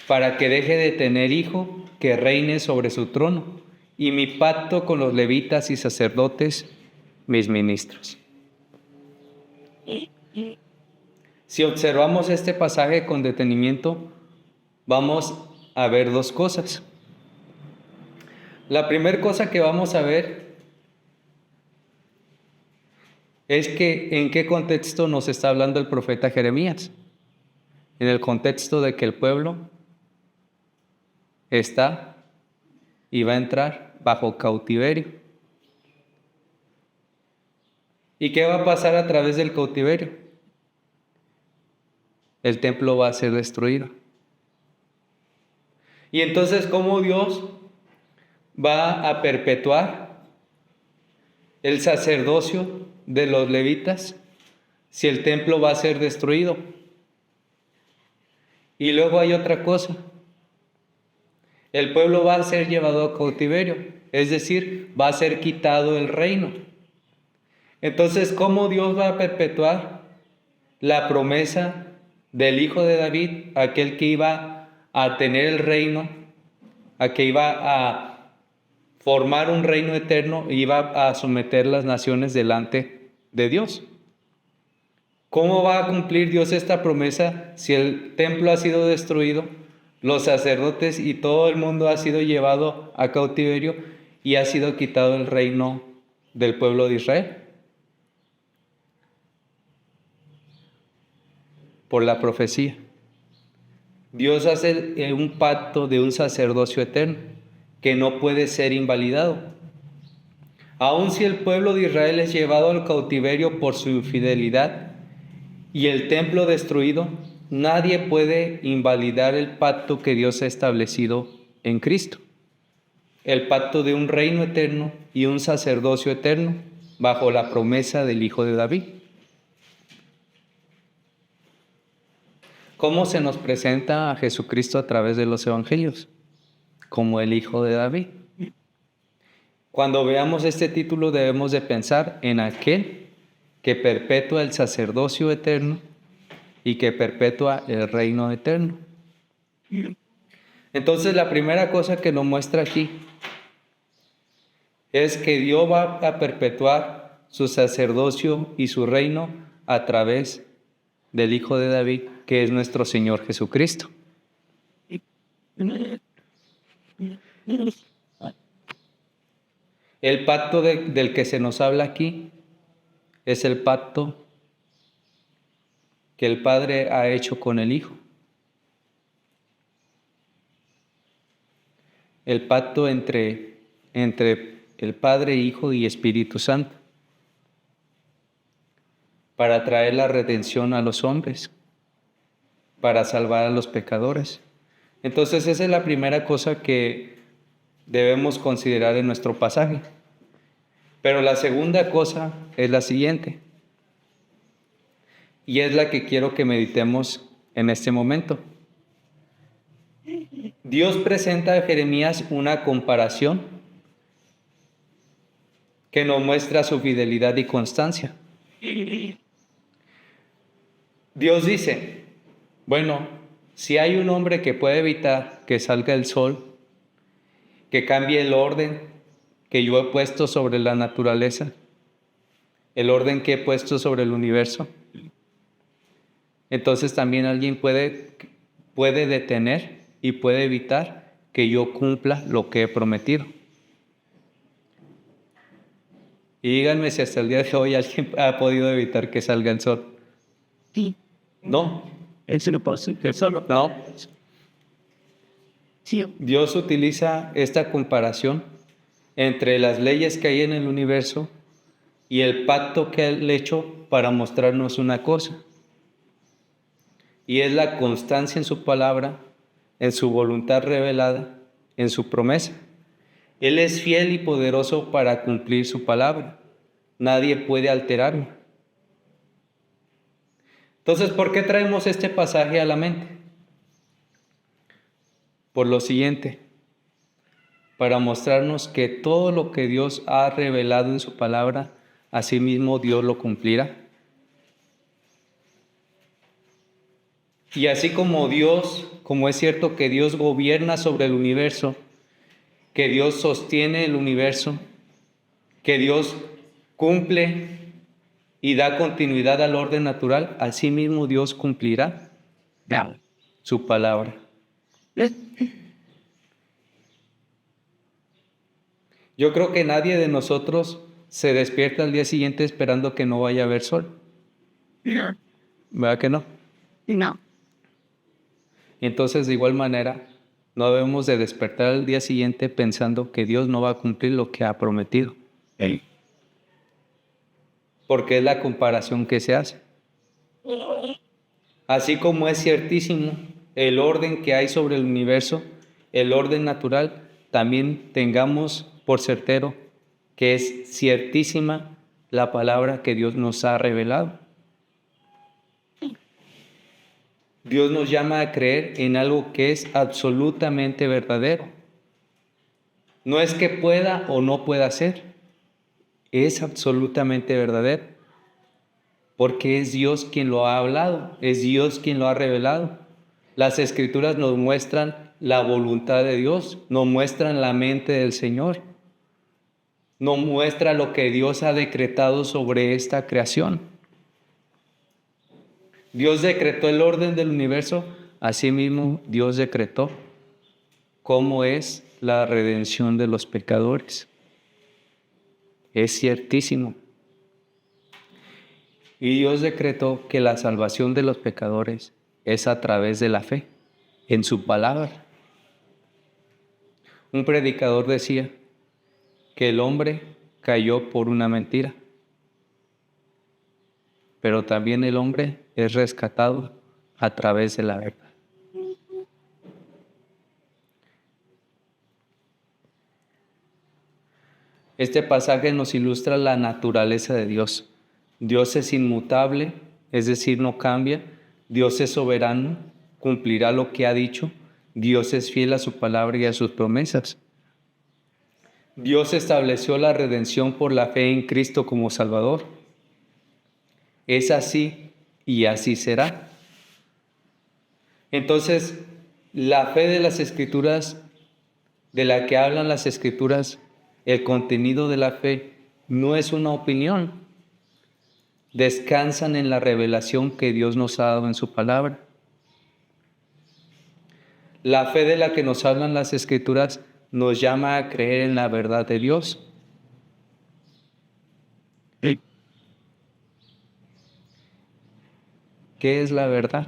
para que deje de tener hijo que reine sobre su trono, y mi pacto con los levitas y sacerdotes, mis ministros. Si observamos este pasaje con detenimiento, vamos a ver dos cosas. La primera cosa que vamos a ver es que ¿en qué contexto nos está hablando el profeta Jeremías? En el contexto de que el pueblo está y va a entrar bajo cautiverio. ¿Y qué va a pasar a través del cautiverio? El templo va a ser destruido. Y entonces, ¿cómo Dios va a perpetuar el sacerdocio de los levitas si el templo va a ser destruido? Y luego hay otra cosa. El pueblo va a ser llevado a cautiverio, es decir, va a ser quitado el reino. Entonces, ¿cómo Dios va a perpetuar la promesa del Hijo de David, aquel que iba a tener el reino, a que iba a formar un reino eterno e iba a someter las naciones delante de Dios? ¿Cómo va a cumplir Dios esta promesa si el templo ha sido destruido, los sacerdotes y todo el mundo ha sido llevado a cautiverio y ha sido quitado el reino del pueblo de Israel? Por la profecía. Dios hace un pacto de un sacerdocio eterno que no puede ser invalidado. Aun si el pueblo de Israel es llevado al cautiverio por su infidelidad y el templo destruido, nadie puede invalidar el pacto que Dios ha establecido en Cristo. El pacto de un reino eterno y un sacerdocio eterno bajo la promesa del Hijo de David. ¿Cómo se nos presenta a Jesucristo a través de los evangelios? Como el Hijo de David. Cuando veamos este título debemos de pensar en aquel que perpetúa el sacerdocio eterno y que perpetúa el reino eterno. Entonces la primera cosa que nos muestra aquí es que Dios va a perpetuar su sacerdocio y su reino a través del Hijo de David, que es nuestro Señor Jesucristo. El pacto del que se nos habla aquí es el pacto que el Padre ha hecho con el Hijo. El pacto entre el Padre, Hijo y Espíritu Santo para traer la redención a los hombres, para salvar a los pecadores. Entonces esa es la primera cosa que debemos considerar en nuestro pasaje. Pero la segunda cosa es la siguiente, y es la que quiero que meditemos en este momento. Dios presenta a Jeremías una comparación que nos muestra su fidelidad y constancia. Dios dice, bueno, si hay un hombre que puede evitar que salga el sol, que cambie el orden que yo he puesto sobre la naturaleza, el orden que he puesto sobre el universo, entonces también alguien puede detener y puede evitar que yo cumpla lo que he prometido. Y díganme si hasta el día de hoy alguien ha podido evitar que salga el sol. Sí. No. Eso no pasa. Eso no. No. Sí. Dios utiliza esta comparación entre las leyes que hay en el universo y el pacto que Él hecho para mostrarnos una cosa. Y es la constancia en su palabra, en su voluntad revelada, en su promesa. Él es fiel y poderoso para cumplir su palabra. Nadie puede alterarlo. Entonces, ¿por qué traemos este pasaje a la mente? Por lo siguiente, para mostrarnos que todo lo que Dios ha revelado en su palabra, asimismo Dios lo cumplirá. Y así como es cierto que Dios gobierna sobre el universo, que Dios sostiene el universo, que Dios cumple y da continuidad al orden natural, asimismo Dios cumplirá su palabra. Yo creo que nadie de nosotros se despierta al día siguiente esperando que no vaya a haber sol. Yeah. ¿Verdad que no? No. Entonces, de igual manera, no debemos de despertar al día siguiente pensando que Dios no va a cumplir lo que ha prometido, Hey. porque es la comparación que se hace. Así como es ciertísimo el orden que hay sobre el universo, el orden natural, también tengamos por certero que es ciertísima la palabra que Dios nos ha revelado. Dios nos llama a creer en algo que es absolutamente verdadero. No es que pueda o no pueda ser, es absolutamente verdadero, porque es Dios quien lo ha hablado, es Dios quien lo ha revelado. Las Escrituras nos muestran la voluntad de Dios, nos muestran la mente del Señor, nos muestra lo que Dios ha decretado sobre esta creación. Dios decretó el orden del universo, asimismo Dios decretó cómo es la redención de los pecadores. Es ciertísimo. Y Dios decretó que la salvación de los pecadores es a través de la fe en su palabra. Un predicador decía que el hombre cayó por una mentira, pero también el hombre es rescatado a través de la verdad. Este pasaje nos ilustra la naturaleza de Dios. Dios es inmutable, es decir, no cambia. Dios es soberano, cumplirá lo que ha dicho. Dios es fiel a su palabra y a sus promesas. Dios estableció la redención por la fe en Cristo como Salvador. Es así y así será. Entonces, la fe de las Escrituras, de la que hablan las Escrituras, el contenido de la fe, no es una opinión. Descansan en la revelación que Dios nos ha dado en su palabra. La fe de la que nos hablan las Escrituras nos llama a creer en la verdad de Dios. Hey. ¿Qué es la verdad?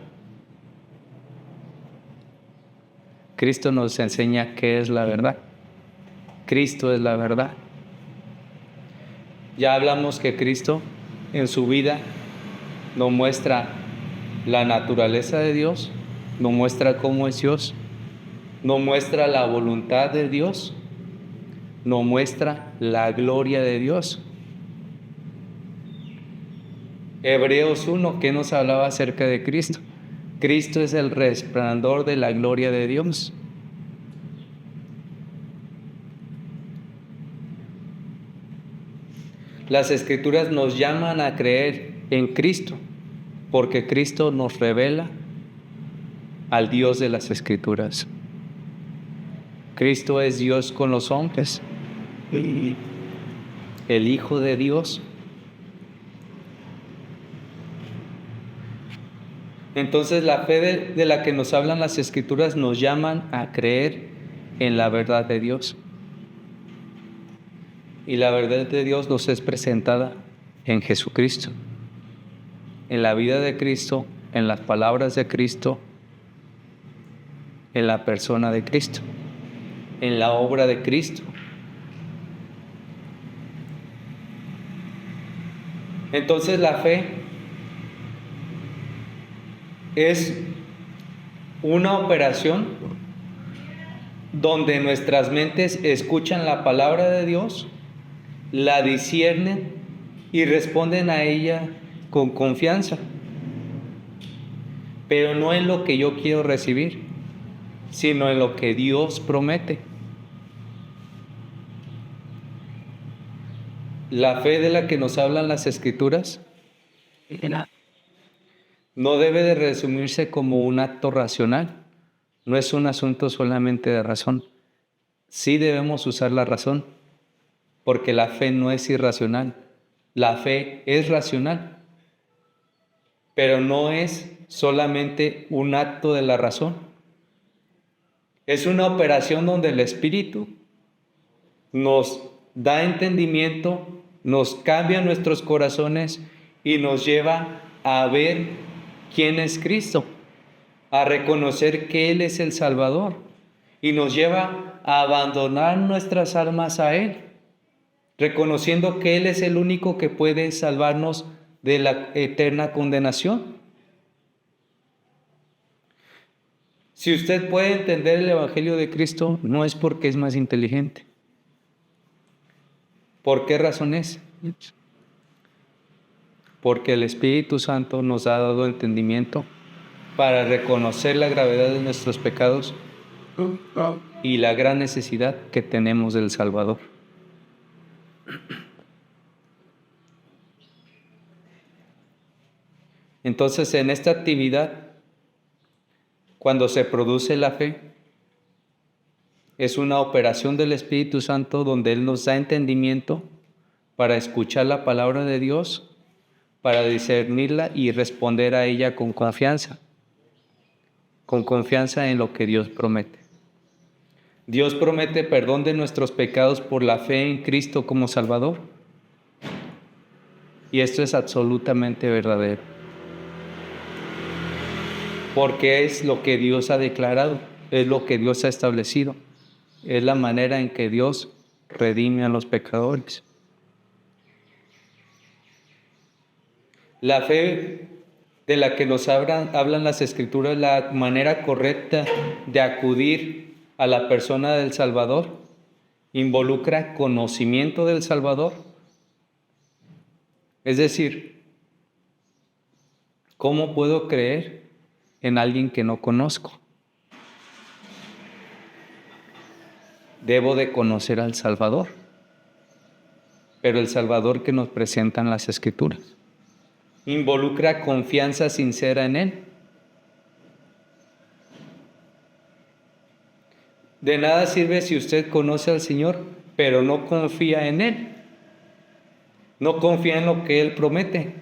Cristo nos enseña qué es la verdad. Cristo es la verdad. Ya hablamos que Cristo en su vida nos muestra la naturaleza de Dios, nos muestra cómo es Dios, nos muestra la voluntad de Dios, nos muestra la gloria de Dios. Hebreos 1, ¿qué nos hablaba acerca de Cristo? Cristo es el resplandor de la gloria de Dios. Las Escrituras nos llaman a creer en Cristo, porque Cristo nos revela al Dios de las Escrituras. Cristo es Dios con los hombres, el Hijo de Dios. Entonces la fe de la que nos hablan las Escrituras nos llaman a creer en la verdad de Dios. Y la verdad de Dios nos es presentada en Jesucristo, en la vida de Cristo, en las palabras de Cristo, en la persona de Cristo, en la obra de Cristo. Entonces la fe es una operación donde nuestras mentes escuchan la palabra de Dios, la disciernen y responden a ella con confianza, pero no en lo que yo quiero recibir, sino en lo que Dios promete. La fe de la que nos hablan las Escrituras no debe de resumirse como un acto racional, no es un asunto solamente de razón. Sí debemos usar la razón, porque la fe no es irracional, la fe es racional, pero no es solamente un acto de la razón. Es una operación donde el Espíritu nos da entendimiento nos cambia nuestros corazones y nos lleva a ver quién es Cristo, a reconocer que Él es el Salvador y nos lleva a abandonar nuestras almas a Él, reconociendo que Él es el único que puede salvarnos de la eterna condenación. Si usted puede entender el Evangelio de Cristo, no es porque es más inteligente. ¿Por qué razón es? Porque el Espíritu Santo nos ha dado entendimiento para reconocer la gravedad de nuestros pecados y la gran necesidad que tenemos del Salvador. Entonces, en esta actividad, cuando se produce la fe, es una operación del Espíritu Santo donde Él nos da entendimiento para escuchar la palabra de Dios, para discernirla y responder a ella con confianza en lo que Dios promete. Dios promete perdón de nuestros pecados por la fe en Cristo como Salvador. Y esto es absolutamente verdadero. Porque es lo que Dios ha declarado, es lo que Dios ha establecido, es la manera en que Dios redime a los pecadores. La fe de la que nos hablan las Escrituras, la manera correcta de acudir a la persona del Salvador, involucra conocimiento del Salvador. Es decir, ¿cómo puedo creer en alguien que no conozco? Debo de conocer al Salvador, pero el Salvador que nos presentan las Escrituras involucra confianza sincera en Él. De nada sirve si usted conoce al Señor, pero no confía en Él, no confía en lo que Él promete.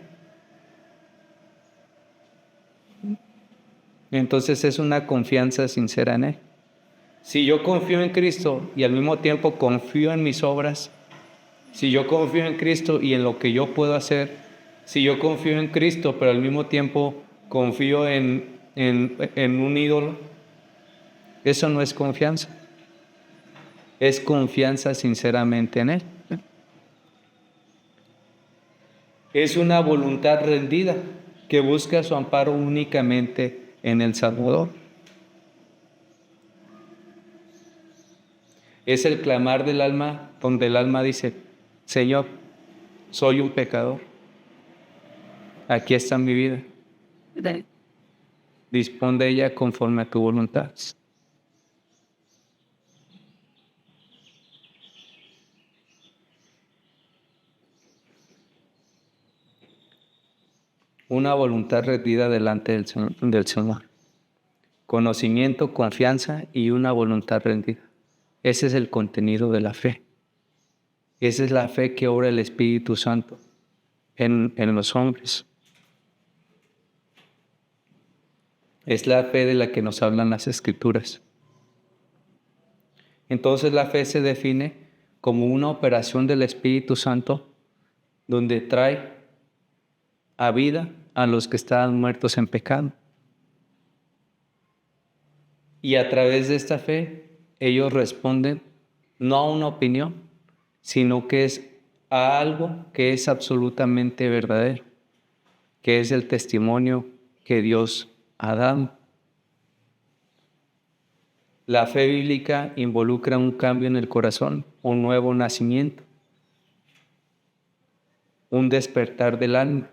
Entonces es una confianza sincera en Él. Si yo confío en Cristo y al mismo tiempo confío en mis obras, si yo confío en Cristo y en lo que yo puedo hacer, si yo confío en Cristo pero al mismo tiempo confío en un ídolo, eso no es confianza. Es confianza sinceramente en Él. Es una voluntad rendida que busca su amparo únicamente en el Salvador. Es el clamar del alma donde el alma dice: Señor, soy un pecador. Aquí está mi vida. Dispón de ella conforme a tu voluntad. Una voluntad rendida delante del Señor. Conocimiento, confianza y una voluntad rendida. Ese es el contenido de la fe. Esa es la fe que obra el Espíritu Santo en los hombres. Es la fe de la que nos hablan las Escrituras. Entonces la fe se define como una operación del Espíritu Santo donde trae a vida a los que estaban muertos en pecado. Y a través de esta fe, ellos responden no a una opinión, sino que es a algo que es absolutamente verdadero, que es el testimonio que Dios ha dado. La fe bíblica involucra un cambio en el corazón, un nuevo nacimiento, un despertar del alma.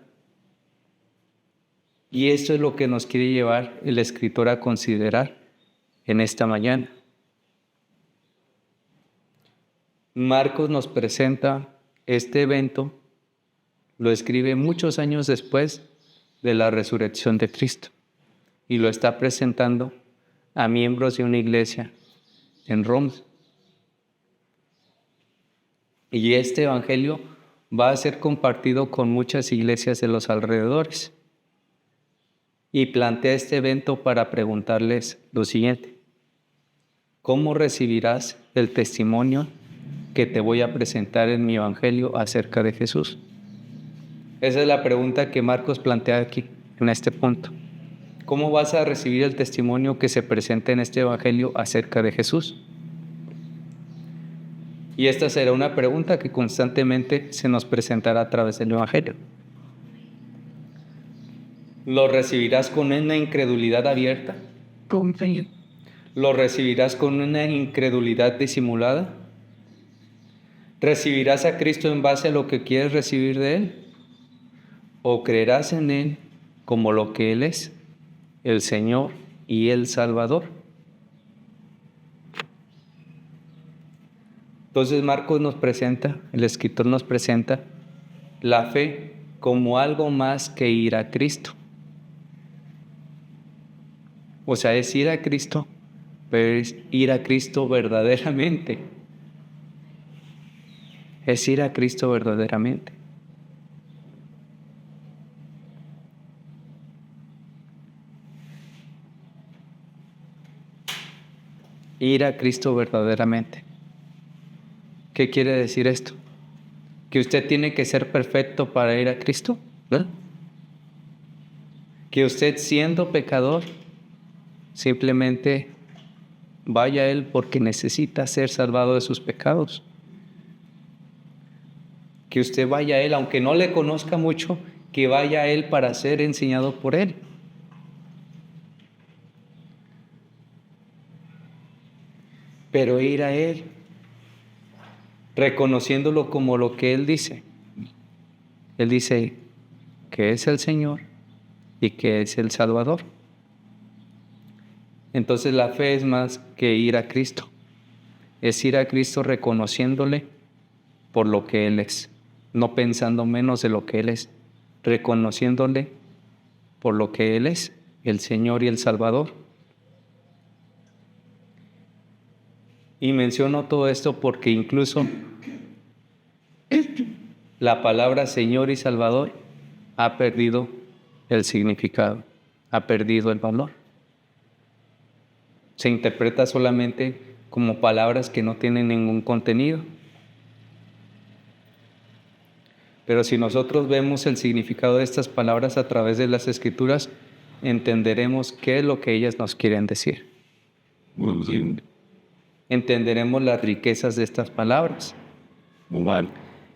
Y esto es lo que nos quiere llevar el escritor a considerar en esta mañana. Marcos nos presenta este evento, lo escribe muchos años después de la resurrección de Cristo y lo está presentando a miembros de una iglesia en Roma. Y este evangelio va a ser compartido con muchas iglesias de los alrededores. Y plantea este evento para preguntarles lo siguiente: ¿cómo recibirás el testimonio que te voy a presentar en mi Evangelio acerca de Jesús? Esa es la pregunta que Marcos plantea aquí, en este punto. ¿Cómo vas a recibir el testimonio que se presenta en este Evangelio acerca de Jesús? Y esta será una pregunta que constantemente se nos presentará a través del Evangelio. ¿Lo recibirás con una incredulidad abierta? Confío. ¿Lo recibirás con una incredulidad disimulada? ¿Recibirás a Cristo en base a lo que quieres recibir de Él? ¿O creerás en Él como lo que Él es, el Señor y el Salvador? Entonces Marcos nos presenta, el escritor nos presenta la fe como algo más que ir a Cristo. O sea, es ir a Cristo, pero es ir a Cristo verdaderamente. Es ir a Cristo verdaderamente. Ir a Cristo verdaderamente. ¿Qué quiere decir esto? ¿Que usted tiene que ser perfecto para ir a Cristo? ¿Verdad? Que usted, siendo pecador, simplemente vaya a Él porque necesita ser salvado de sus pecados. Que usted vaya a Él, aunque no le conozca mucho, que vaya a Él para ser enseñado por Él. Pero ir a Él, reconociéndolo como lo que Él dice. Él dice que es el Señor y que es el Salvador. Entonces la fe es más que ir a Cristo. Es ir a Cristo reconociéndole por lo que Él es, no pensando menos de lo que Él es, reconociéndole por lo que Él es, el Señor y el Salvador. Y menciono todo esto porque incluso la palabra Señor y Salvador ha perdido el significado, ha perdido el valor. Se interpreta solamente como palabras que no tienen ningún contenido. Pero si nosotros vemos el significado de estas palabras a través de las Escrituras, entenderemos qué es lo que ellas nos quieren decir. Entenderemos las riquezas de estas palabras.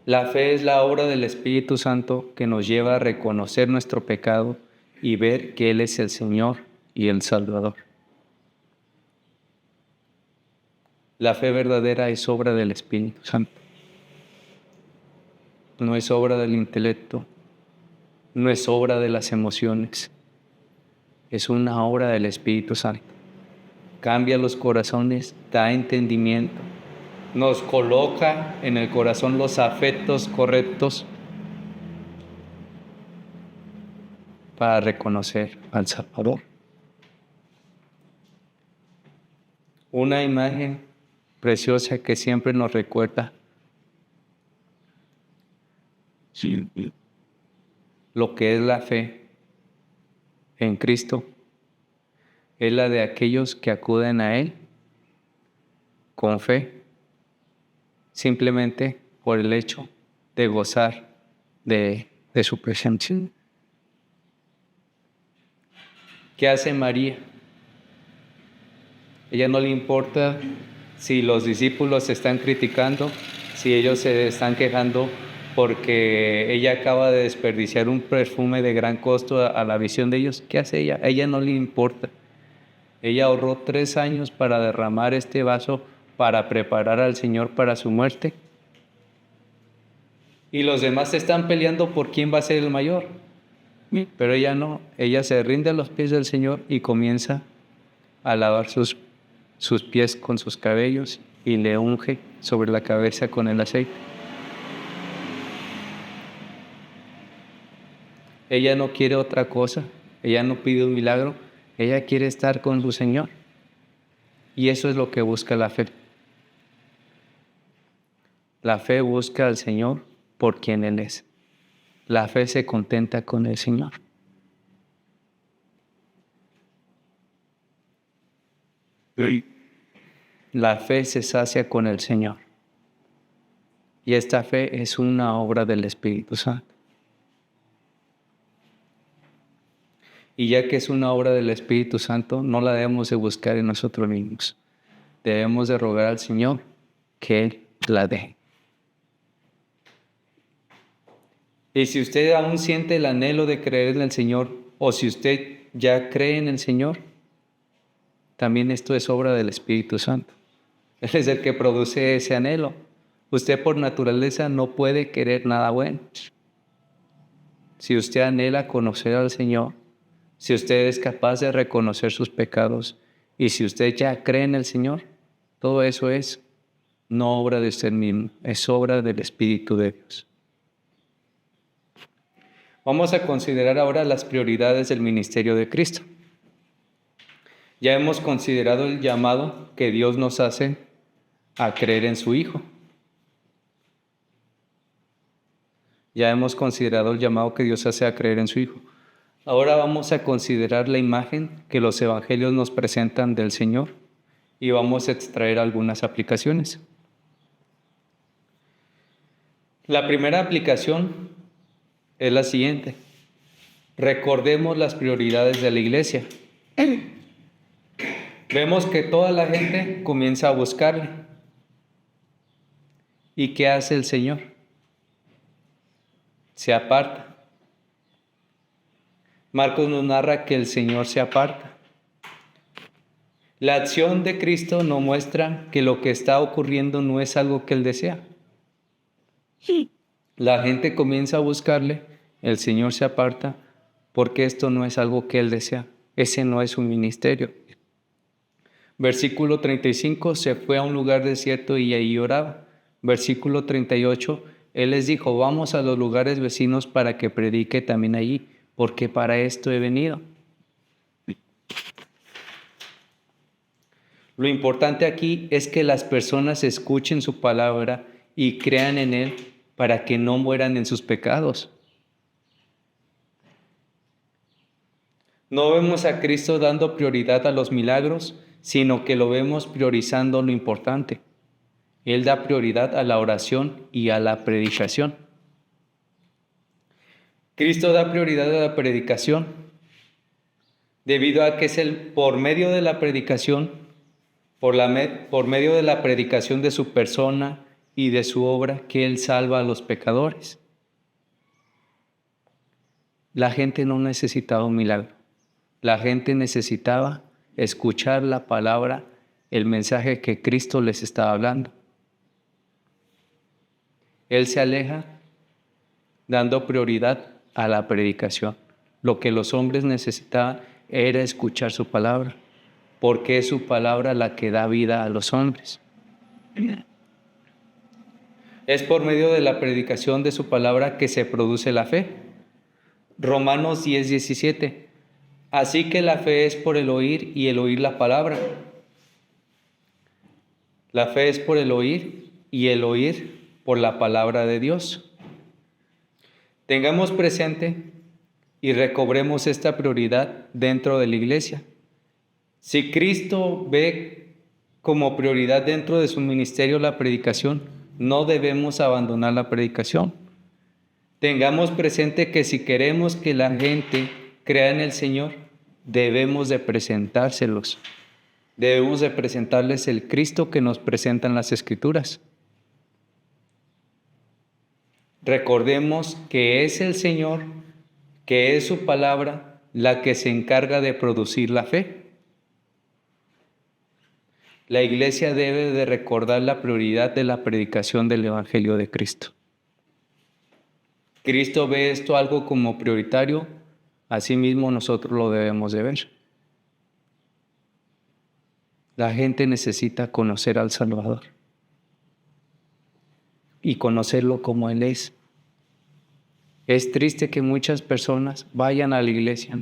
La fe es la obra del Espíritu Santo que nos lleva a reconocer nuestro pecado y ver que Él es el Señor y el Salvador. La fe verdadera es obra del Espíritu Santo. No es obra del intelecto, no es obra de las emociones, es una obra del Espíritu Santo. Cambia los corazones, da entendimiento, nos coloca en el corazón los afectos correctos para reconocer al Salvador. Una imagen preciosa que siempre nos recuerda lo que es la fe en Cristo es la de aquellos que acuden a Él con fe, simplemente por el hecho de gozar de su presencia. ¿Qué hace María? Ella no le importa si los discípulos se están criticando, si ellos se están quejando porque ella acaba de desperdiciar un perfume de gran costo a la visión de ellos. ¿Qué hace ella? A ella no le importa. Ella ahorró 3 años para derramar este vaso para preparar al Señor para su muerte. Y los demás están peleando por quién va a ser el mayor. Pero ella no, ella se rinde a los pies del Señor y comienza a lavar sus pies con sus cabellos y le unge sobre la cabeza con el aceite. Ella no quiere otra cosa, ella no pide un milagro, ella quiere estar con su Señor. Y eso es lo que busca la fe. La fe busca al Señor por quien Él es. La fe se contenta con el Señor. La fe se sacia con el Señor. Y esta fe es una obra del Espíritu Santo. Y ya que es una obra del Espíritu Santo, no la debemos de buscar en nosotros mismos. Debemos de rogar al Señor que Él la dé. Y si usted aún siente el anhelo de creer en el Señor, o si usted ya cree en el Señor, también esto es obra del Espíritu Santo. Él es el que produce ese anhelo. Usted por naturaleza no puede querer nada bueno. Si usted anhela conocer al Señor, si usted es capaz de reconocer sus pecados y si usted ya cree en el Señor, todo eso es no obra de usted mismo, es obra del Espíritu de Dios. Vamos a considerar ahora las prioridades del ministerio de Cristo. Ya hemos considerado el llamado que Dios nos hace a creer en su Hijo. Ya hemos considerado el llamado que Dios hace a creer en su Hijo. Ahora vamos a considerar la imagen que los evangelios nos presentan del Señor y vamos a extraer algunas aplicaciones. La primera aplicación es la siguiente. Recordemos las prioridades de la iglesia. Vemos que toda la gente comienza a buscarle. ¿Y qué hace el Señor? Se aparta. Marcos nos narra que el Señor se aparta. La acción de Cristo nos muestra que lo que está ocurriendo no es algo que Él desea. La gente comienza a buscarle, el Señor se aparta, porque esto no es algo que Él desea. Ese no es su ministerio. Versículo 35, se fue a un lugar desierto y ahí oraba. Versículo 38, Él les dijo, vamos a los lugares vecinos para que predique también allí, porque para esto he venido. Lo importante aquí es que las personas escuchen su palabra y crean en Él para que no mueran en sus pecados. No vemos a Cristo dando prioridad a los milagros, sino que lo vemos priorizando lo importante. Él da prioridad a la oración y a la predicación. Cristo da prioridad a la predicación debido a que es por medio de la predicación, por medio de la predicación de su persona y de su obra, que Él salva a los pecadores. La gente no necesitaba un milagro. La gente necesitaba escuchar la palabra, el mensaje que Cristo les estaba hablando. Él se aleja dando prioridad a la predicación. Lo que los hombres necesitaban era escuchar su palabra, porque es su palabra la que da vida a los hombres. Es por medio de la predicación de su palabra que se produce la fe. Romanos 10:17. Así que la fe es por el oír y el oír la palabra. La fe es por el oír y el oír por la palabra de Dios. Tengamos presente y recobremos esta prioridad dentro de la iglesia. Si Cristo ve como prioridad dentro de su ministerio la predicación, no debemos abandonar la predicación. Tengamos presente que si queremos que la gente crea en el Señor, debemos de presentárselos. Debemos de presentarles el Cristo que nos presentan las Escrituras. Recordemos que es el Señor, que es su palabra, la que se encarga de producir la fe. La iglesia debe de recordar la prioridad de la predicación del Evangelio de Cristo. Cristo ve esto algo como prioritario, asimismo nosotros lo debemos de ver. La gente necesita conocer al Salvador y conocerlo como Él es. Es triste que muchas personas vayan a la iglesia.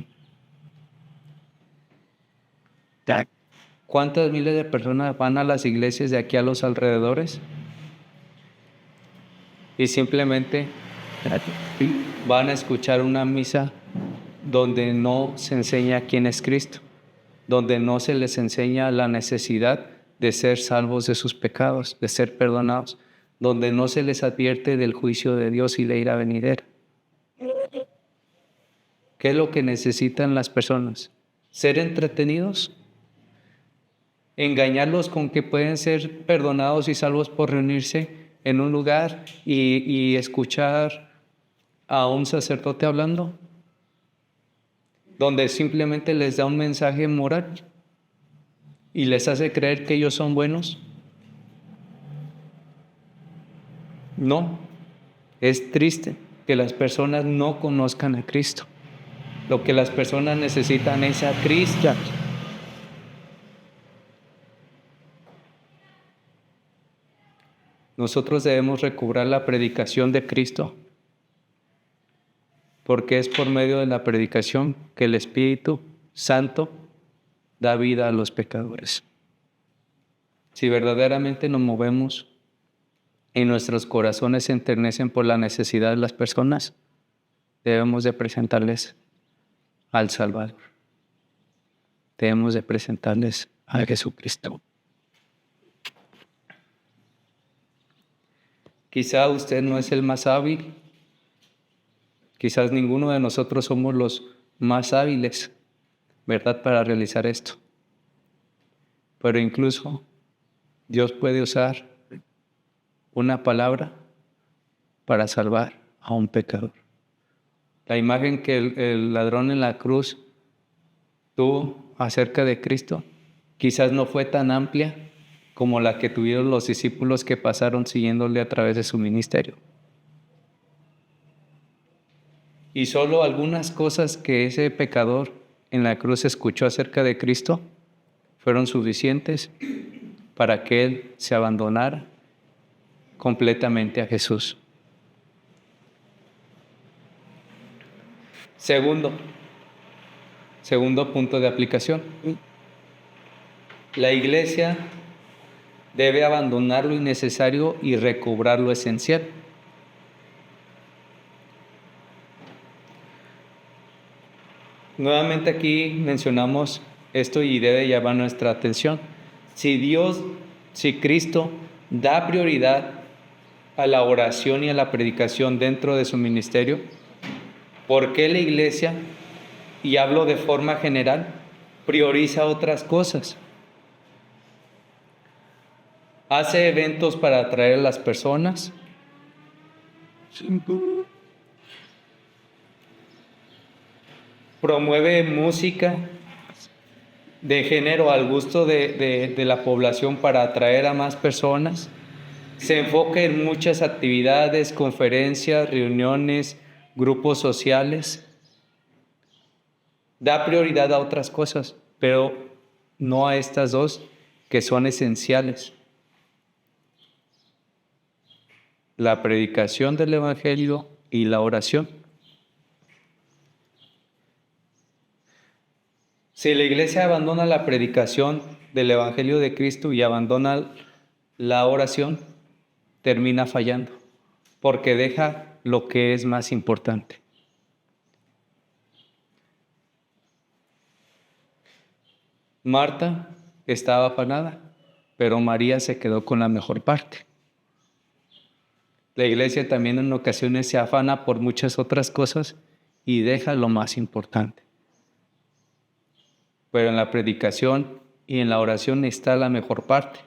¿Cuántas miles de personas van a las iglesias de aquí a los alrededores? Y simplemente van a escuchar una misa donde no se enseña quién es Cristo, donde no se les enseña la necesidad de ser salvos de sus pecados, de ser perdonados, donde no se les advierte del juicio de Dios y la ira venidera. ¿Qué es lo que necesitan las personas? ¿Ser entretenidos? ¿Engañarlos con que pueden ser perdonados y salvos por reunirse en un lugar y escuchar a un sacerdote hablando? Donde simplemente les da un mensaje moral y les hace creer que ellos son buenos. No, es triste que las personas no conozcan a Cristo. Lo que las personas necesitan es a Cristo. Nosotros debemos recobrar la predicación de Cristo, porque es por medio de la predicación que el Espíritu Santo da vida a los pecadores. Si verdaderamente nos movemos y nuestros corazones se enternecen por la necesidad de las personas, debemos de presentarles al Salvador. Debemos de presentarles a Jesucristo. Quizá usted no es el más hábil, quizás ninguno de nosotros somos los más hábiles, ¿verdad?, para realizar esto. Pero incluso Dios puede usar una palabra para salvar a un pecador. La imagen que el ladrón en la cruz tuvo acerca de Cristo quizás no fue tan amplia como la que tuvieron los discípulos que pasaron siguiéndole a través de su ministerio. Y solo algunas cosas que ese pecador en la cruz escuchó acerca de Cristo fueron suficientes para que él se abandonara completamente a Jesús. Segundo punto de aplicación. La iglesia debe abandonar lo innecesario y recobrar lo esencial. Nuevamente aquí mencionamos esto y debe llamar nuestra atención. Si Cristo da prioridad a la oración y a la predicación dentro de su ministerio, ¿por qué la iglesia, y hablo de forma general, prioriza otras cosas? Hace eventos para atraer a las personas. Promueve música de género al gusto de la población para atraer a más personas. Se enfoca en muchas actividades, conferencias, reuniones, grupos sociales. Da prioridad a otras cosas, pero no a estas dos que son esenciales. La predicación del Evangelio y la oración. Si la iglesia abandona la predicación del Evangelio de Cristo y abandona la oración, termina fallando, porque deja lo que es más importante. Marta estaba afanada, pero María se quedó con la mejor parte. La iglesia también en ocasiones se afana por muchas otras cosas y deja lo más importante. Pero en la predicación y en la oración está la mejor parte.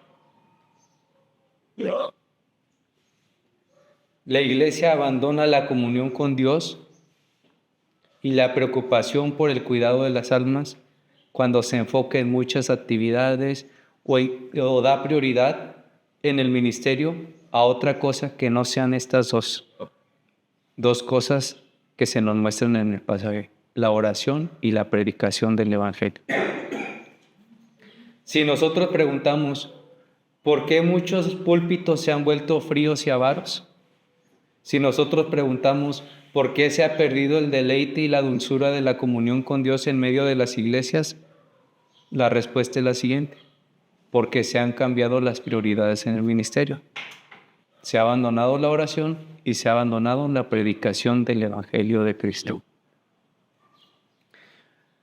La iglesia abandona la comunión con Dios y la preocupación por el cuidado de las almas cuando se enfoca en muchas actividades o da prioridad en el ministerio a otra cosa que no sean estas dos cosas que se nos muestran en el pasaje: la oración y la predicación del Evangelio. Si nosotros preguntamos, ¿por qué muchos púlpitos se han vuelto fríos y avaros? Si nosotros preguntamos, ¿por qué se ha perdido el deleite y la dulzura de la comunión con Dios en medio de las iglesias? La respuesta es la siguiente: porque se han cambiado las prioridades en el ministerio. Se ha abandonado la oración y se ha abandonado la predicación del Evangelio de Cristo.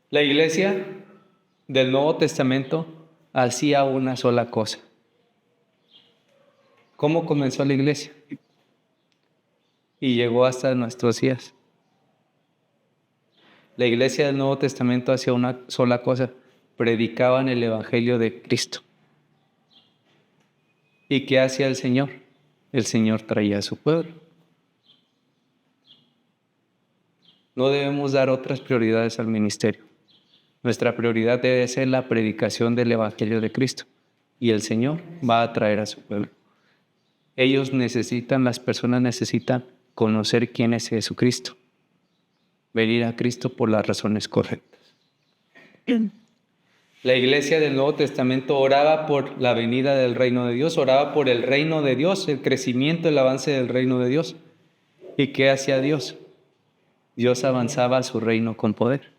La iglesia del Nuevo Testamento hacía una sola cosa: ¿Cómo comenzó la iglesia? Y llegó hasta nuestros días. La iglesia del Nuevo Testamento hacía una sola cosa: predicaban el Evangelio de Cristo. ¿Y qué hacía el Señor? El Señor traía a su pueblo. No debemos dar otras prioridades al ministerio. Nuestra prioridad debe ser la predicación del Evangelio de Cristo. Y el Señor va a traer a su pueblo. Las personas necesitan conocer quién es Jesucristo. Venir a Cristo por las razones correctas. La iglesia del Nuevo Testamento oraba por la venida del reino de Dios, oraba por el reino de Dios, el crecimiento, el avance del reino de Dios. ¿Y qué hacía Dios? Dios avanzaba a su reino con poder.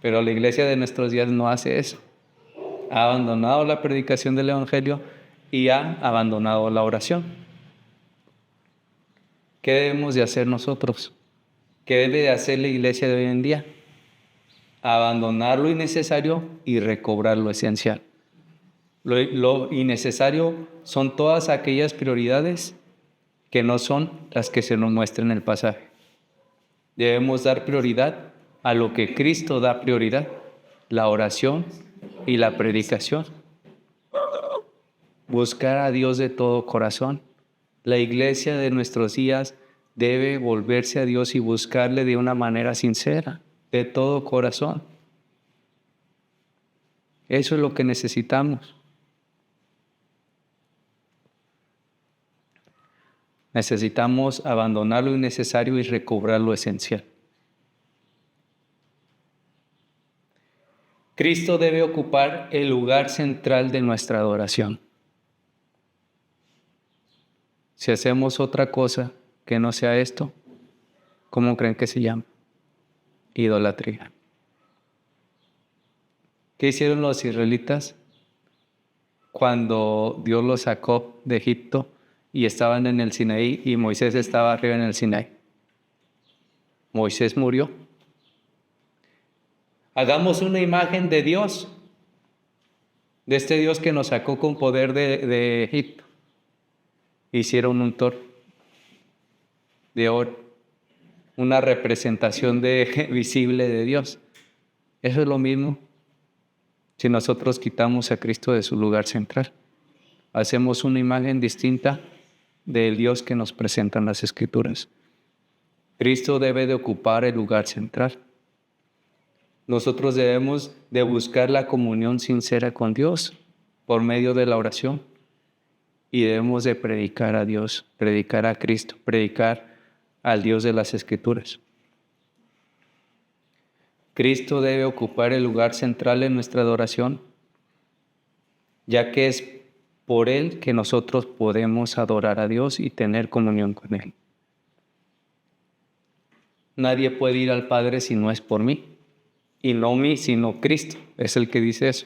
Pero la iglesia de nuestros días no hace eso. Ha abandonado la predicación del Evangelio y ha abandonado la oración. ¿Qué debemos de hacer nosotros? ¿Qué debe de hacer la iglesia de hoy en día? Abandonar lo innecesario y recobrar lo esencial. Lo innecesario son todas aquellas prioridades que no son las que se nos muestran en el pasaje. Debemos dar prioridad a lo que Cristo da prioridad: la oración y la predicación. Buscar a Dios de todo corazón. La iglesia de nuestros días debe volverse a Dios y buscarle de una manera sincera, de todo corazón. Eso es lo que necesitamos. Necesitamos abandonar lo innecesario y recobrar lo esencial. Cristo debe ocupar el lugar central de nuestra adoración. Si hacemos otra cosa que no sea esto, ¿cómo creen que se llama? Idolatría. ¿Qué hicieron los israelitas cuando Dios los sacó de Egipto y estaban en el Sinaí y Moisés estaba arriba en el Sinaí? Moisés murió. Hagamos una imagen de Dios, de este Dios que nos sacó con poder de Egipto. Hicieron un toro de oro, una representación visible de Dios. Eso es lo mismo si nosotros quitamos a Cristo de su lugar central. Hacemos una imagen distinta del Dios que nos presentan las Escrituras. Cristo debe de ocupar el lugar central. Nosotros debemos de buscar la comunión sincera con Dios por medio de la oración. Y debemos de predicar a Dios, predicar a Cristo, predicar al Dios de las Escrituras. Cristo debe ocupar el lugar central en nuestra adoración, ya que es por Él que nosotros podemos adorar a Dios y tener comunión con Él. Nadie puede ir al Padre si no es por mí, y no mí, sino Cristo, es el que dice eso.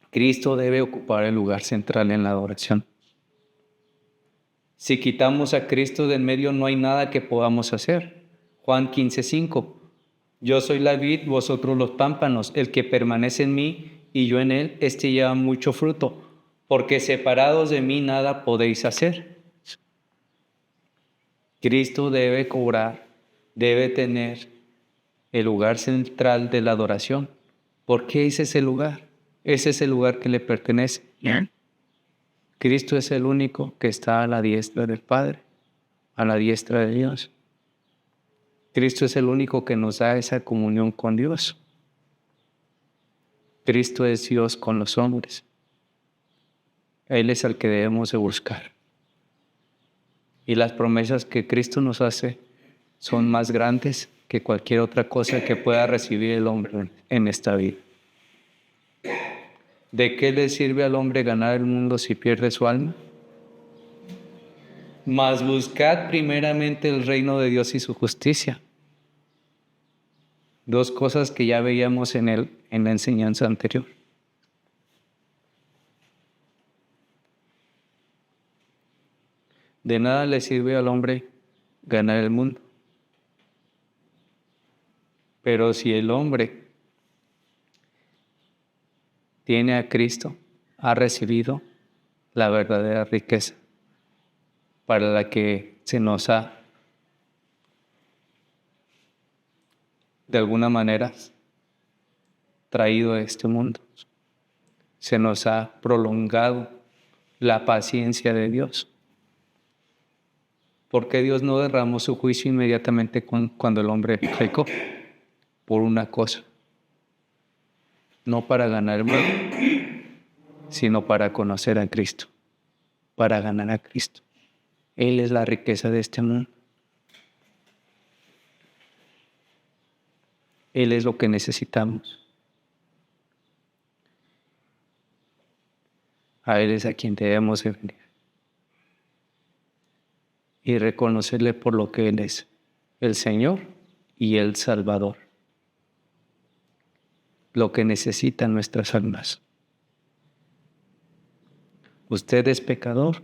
Cristo debe ocupar el lugar central en la adoración. Si quitamos a Cristo de en medio, no hay nada que podamos hacer. Juan 15:5. Yo soy la vid, vosotros los pámpanos. El que permanece en mí y yo en él, éste lleva mucho fruto, porque separados de mí nada podéis hacer. Cristo debe cobrar, debe tener el lugar central de la adoración. ¿Por qué es ese lugar? Ese es el lugar que le pertenece. Cristo es el único que está a la diestra del Padre, a la diestra de Dios. Cristo es el único que nos da esa comunión con Dios. Cristo es Dios con los hombres. Él es el que debemos de buscar. Y las promesas que Cristo nos hace son más grandes que cualquier otra cosa que pueda recibir el hombre en esta vida. ¿De qué le sirve al hombre ganar el mundo si pierde su alma? Mas buscad primeramente el reino de Dios y su justicia. Dos cosas que ya veíamos en la enseñanza anterior. De nada le sirve al hombre ganar el mundo. Pero si el hombre tiene a Cristo, ha recibido la verdadera riqueza para la que se nos ha, de alguna manera, traído a este mundo. Se nos ha prolongado la paciencia de Dios. ¿Por qué Dios no derramó su juicio inmediatamente cuando el hombre pecó? Por una cosa. No para ganar el mundo, sino para conocer a Cristo, para ganar a Cristo. Él es la riqueza de este mundo. Él es lo que necesitamos. A Él es a quien debemos de venir y reconocerle por lo que Él es, el Señor y el Salvador, lo que necesitan nuestras almas. Usted es pecador,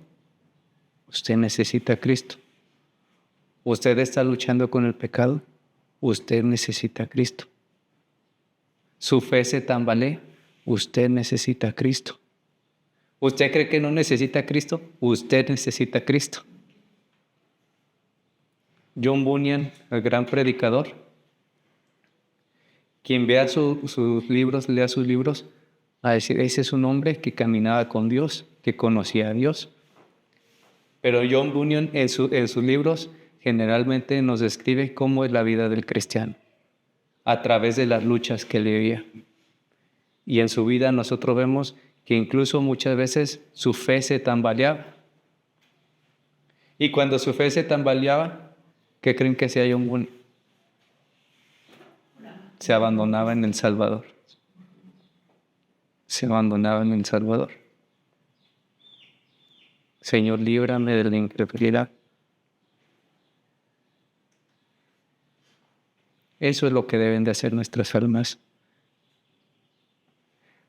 usted necesita a Cristo. Usted está luchando con el pecado, usted necesita a Cristo. Su fe se tambalea, usted necesita a Cristo. ¿Usted cree que no necesita a Cristo? Usted necesita a Cristo. John Bunyan, el gran predicador, quien vea sus libros, lea sus libros, va a decir, ese es un hombre que caminaba con Dios, que conocía a Dios. Pero John Bunyan en sus libros generalmente nos describe cómo es la vida del cristiano, a través de las luchas que le vivía. Y en su vida nosotros vemos que incluso muchas veces su fe se tambaleaba. Y cuando su fe se tambaleaba, ¿qué creen que hacía John Bunyan? Se abandonaba en el Salvador. Se abandonaba en el Salvador. Señor, líbrame de la incredulidad. Eso es lo que deben de hacer nuestras almas.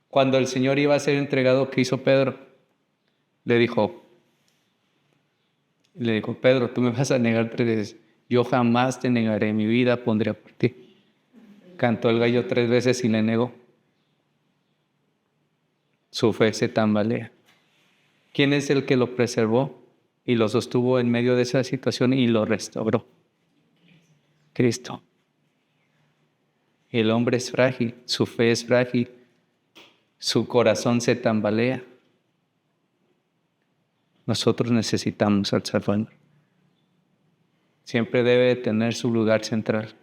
Cuando el Señor iba a ser entregado, ¿qué hizo Pedro? Le dijo, Pedro, tú me vas a negar 3 veces. Yo jamás te negaré, mi vida pondré por ti. Cantó el gallo 3 veces y le negó. Su fe se tambalea. ¿Quién es el que lo preservó y lo sostuvo en medio de esa situación y lo restauró? Cristo. El hombre es frágil, su fe es frágil, su corazón se tambalea. Nosotros necesitamos al Salvador. Siempre debe tener su lugar central.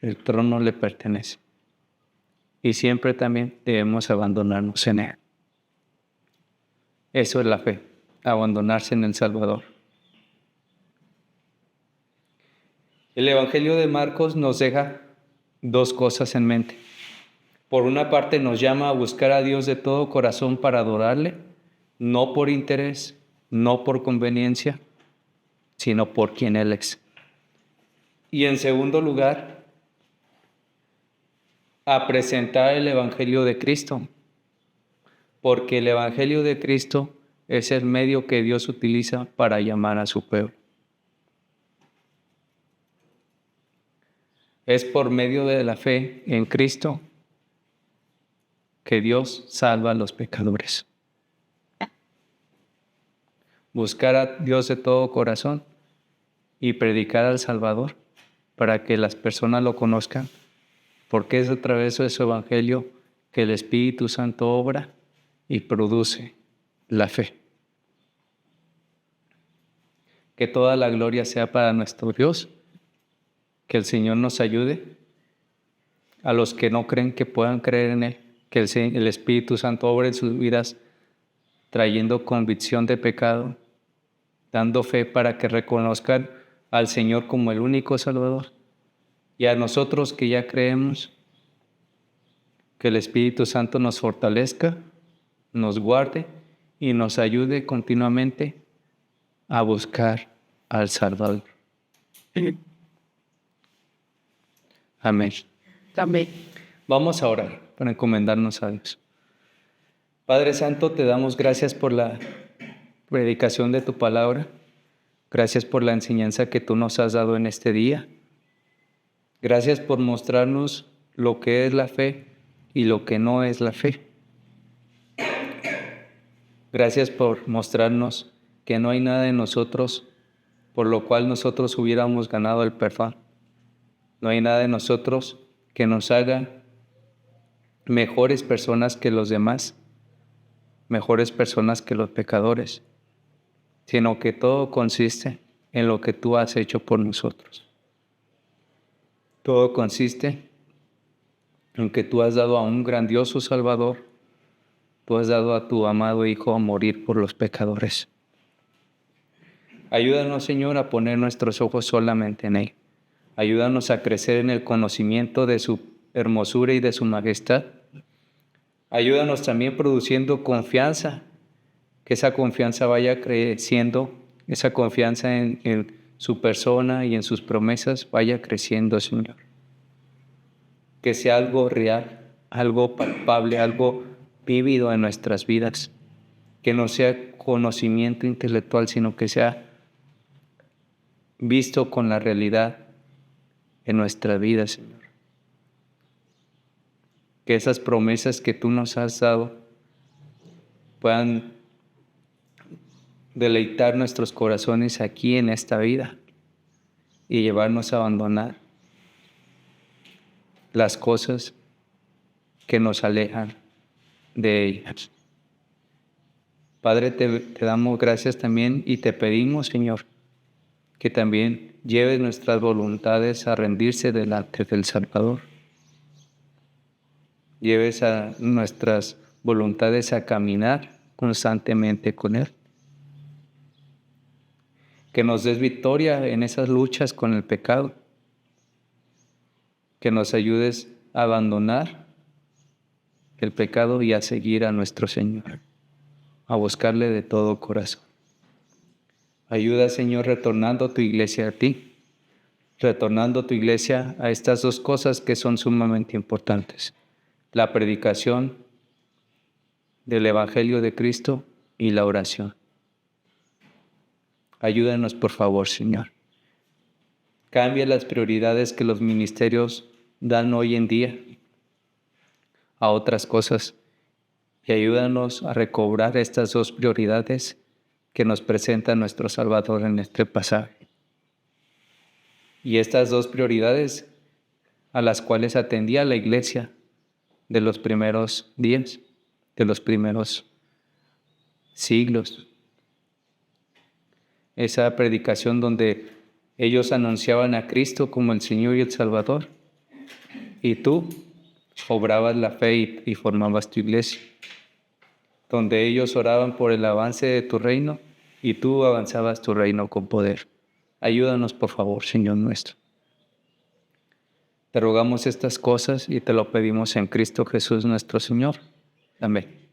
El trono le pertenece. Y siempre también debemos abandonarnos en Él. Eso es la fe, abandonarse en el Salvador. El Evangelio de Marcos nos deja 2 cosas en mente. Por una parte nos llama a buscar a Dios de todo corazón para adorarle, no por interés, no por conveniencia, sino por quien Él es. Y en segundo lugar, a presentar el Evangelio de Cristo, porque el Evangelio de Cristo es el medio que Dios utiliza para llamar a su pueblo. Es por medio de la fe en Cristo que Dios salva a los pecadores. Buscar a Dios de todo corazón y predicar al Salvador para que las personas lo conozcan, porque es a través de su Evangelio que el Espíritu Santo obra y produce la fe. Que toda la gloria sea para nuestro Dios, que el Señor nos ayude, a los que no creen que puedan creer en Él, que el Espíritu Santo obre en sus vidas, trayendo convicción de pecado, dando fe para que reconozcan al Señor como el único Salvador. Y a nosotros que ya creemos, que el Espíritu Santo nos fortalezca, nos guarde y nos ayude continuamente a buscar al Salvador. Amén. También. Vamos a orar para encomendarnos a Dios. Padre Santo, te damos gracias por la predicación de tu palabra. Gracias por la enseñanza que tú nos has dado en este día. Gracias por mostrarnos lo que es la fe y lo que no es la fe. Gracias por mostrarnos que no hay nada en nosotros por lo cual nosotros hubiéramos ganado el perdón. No hay nada en nosotros que nos haga mejores personas que los demás, mejores personas que los pecadores, sino que todo consiste en lo que tú has hecho por nosotros. Todo consiste en que tú has dado a un grandioso Salvador, tú has dado a tu amado Hijo a morir por los pecadores. Ayúdanos, Señor, a poner nuestros ojos solamente en Él. Ayúdanos a crecer en el conocimiento de su hermosura y de su majestad. Ayúdanos también produciendo confianza, que esa confianza vaya creciendo, esa confianza en su persona y en sus promesas vaya creciendo, Señor. Que sea algo real, algo palpable, algo vívido en nuestras vidas. Que no sea conocimiento intelectual, sino que sea visto con la realidad en nuestra vida, Señor. Que esas promesas que tú nos has dado puedan deleitar nuestros corazones aquí en esta vida y llevarnos a abandonar las cosas que nos alejan de ellas. Padre, te damos gracias también y te pedimos, Señor, que también lleves nuestras voluntades a rendirse delante del Salvador. Lleves a nuestras voluntades a caminar constantemente con Él. Que nos des victoria en esas luchas con el pecado. Que nos ayudes a abandonar el pecado y a seguir a nuestro Señor, a buscarle de todo corazón. Ayuda, Señor, retornando tu iglesia a ti, retornando tu iglesia a estas dos cosas que son sumamente importantes: la predicación del Evangelio de Cristo y la oración. Ayúdanos, por favor, Señor. Cambia las prioridades que los ministerios dan hoy en día a otras cosas y ayúdanos a recobrar estas dos prioridades que nos presenta nuestro Salvador en este pasaje. Y estas dos prioridades a las cuales atendía la iglesia de los primeros días, de los primeros siglos. Esa predicación donde ellos anunciaban a Cristo como el Señor y el Salvador, y tú obrabas la fe y formabas tu iglesia, donde ellos oraban por el avance de tu reino y tú avanzabas tu reino con poder. Ayúdanos, por favor, Señor nuestro. Te rogamos estas cosas y te lo pedimos en Cristo Jesús nuestro Señor. Amén.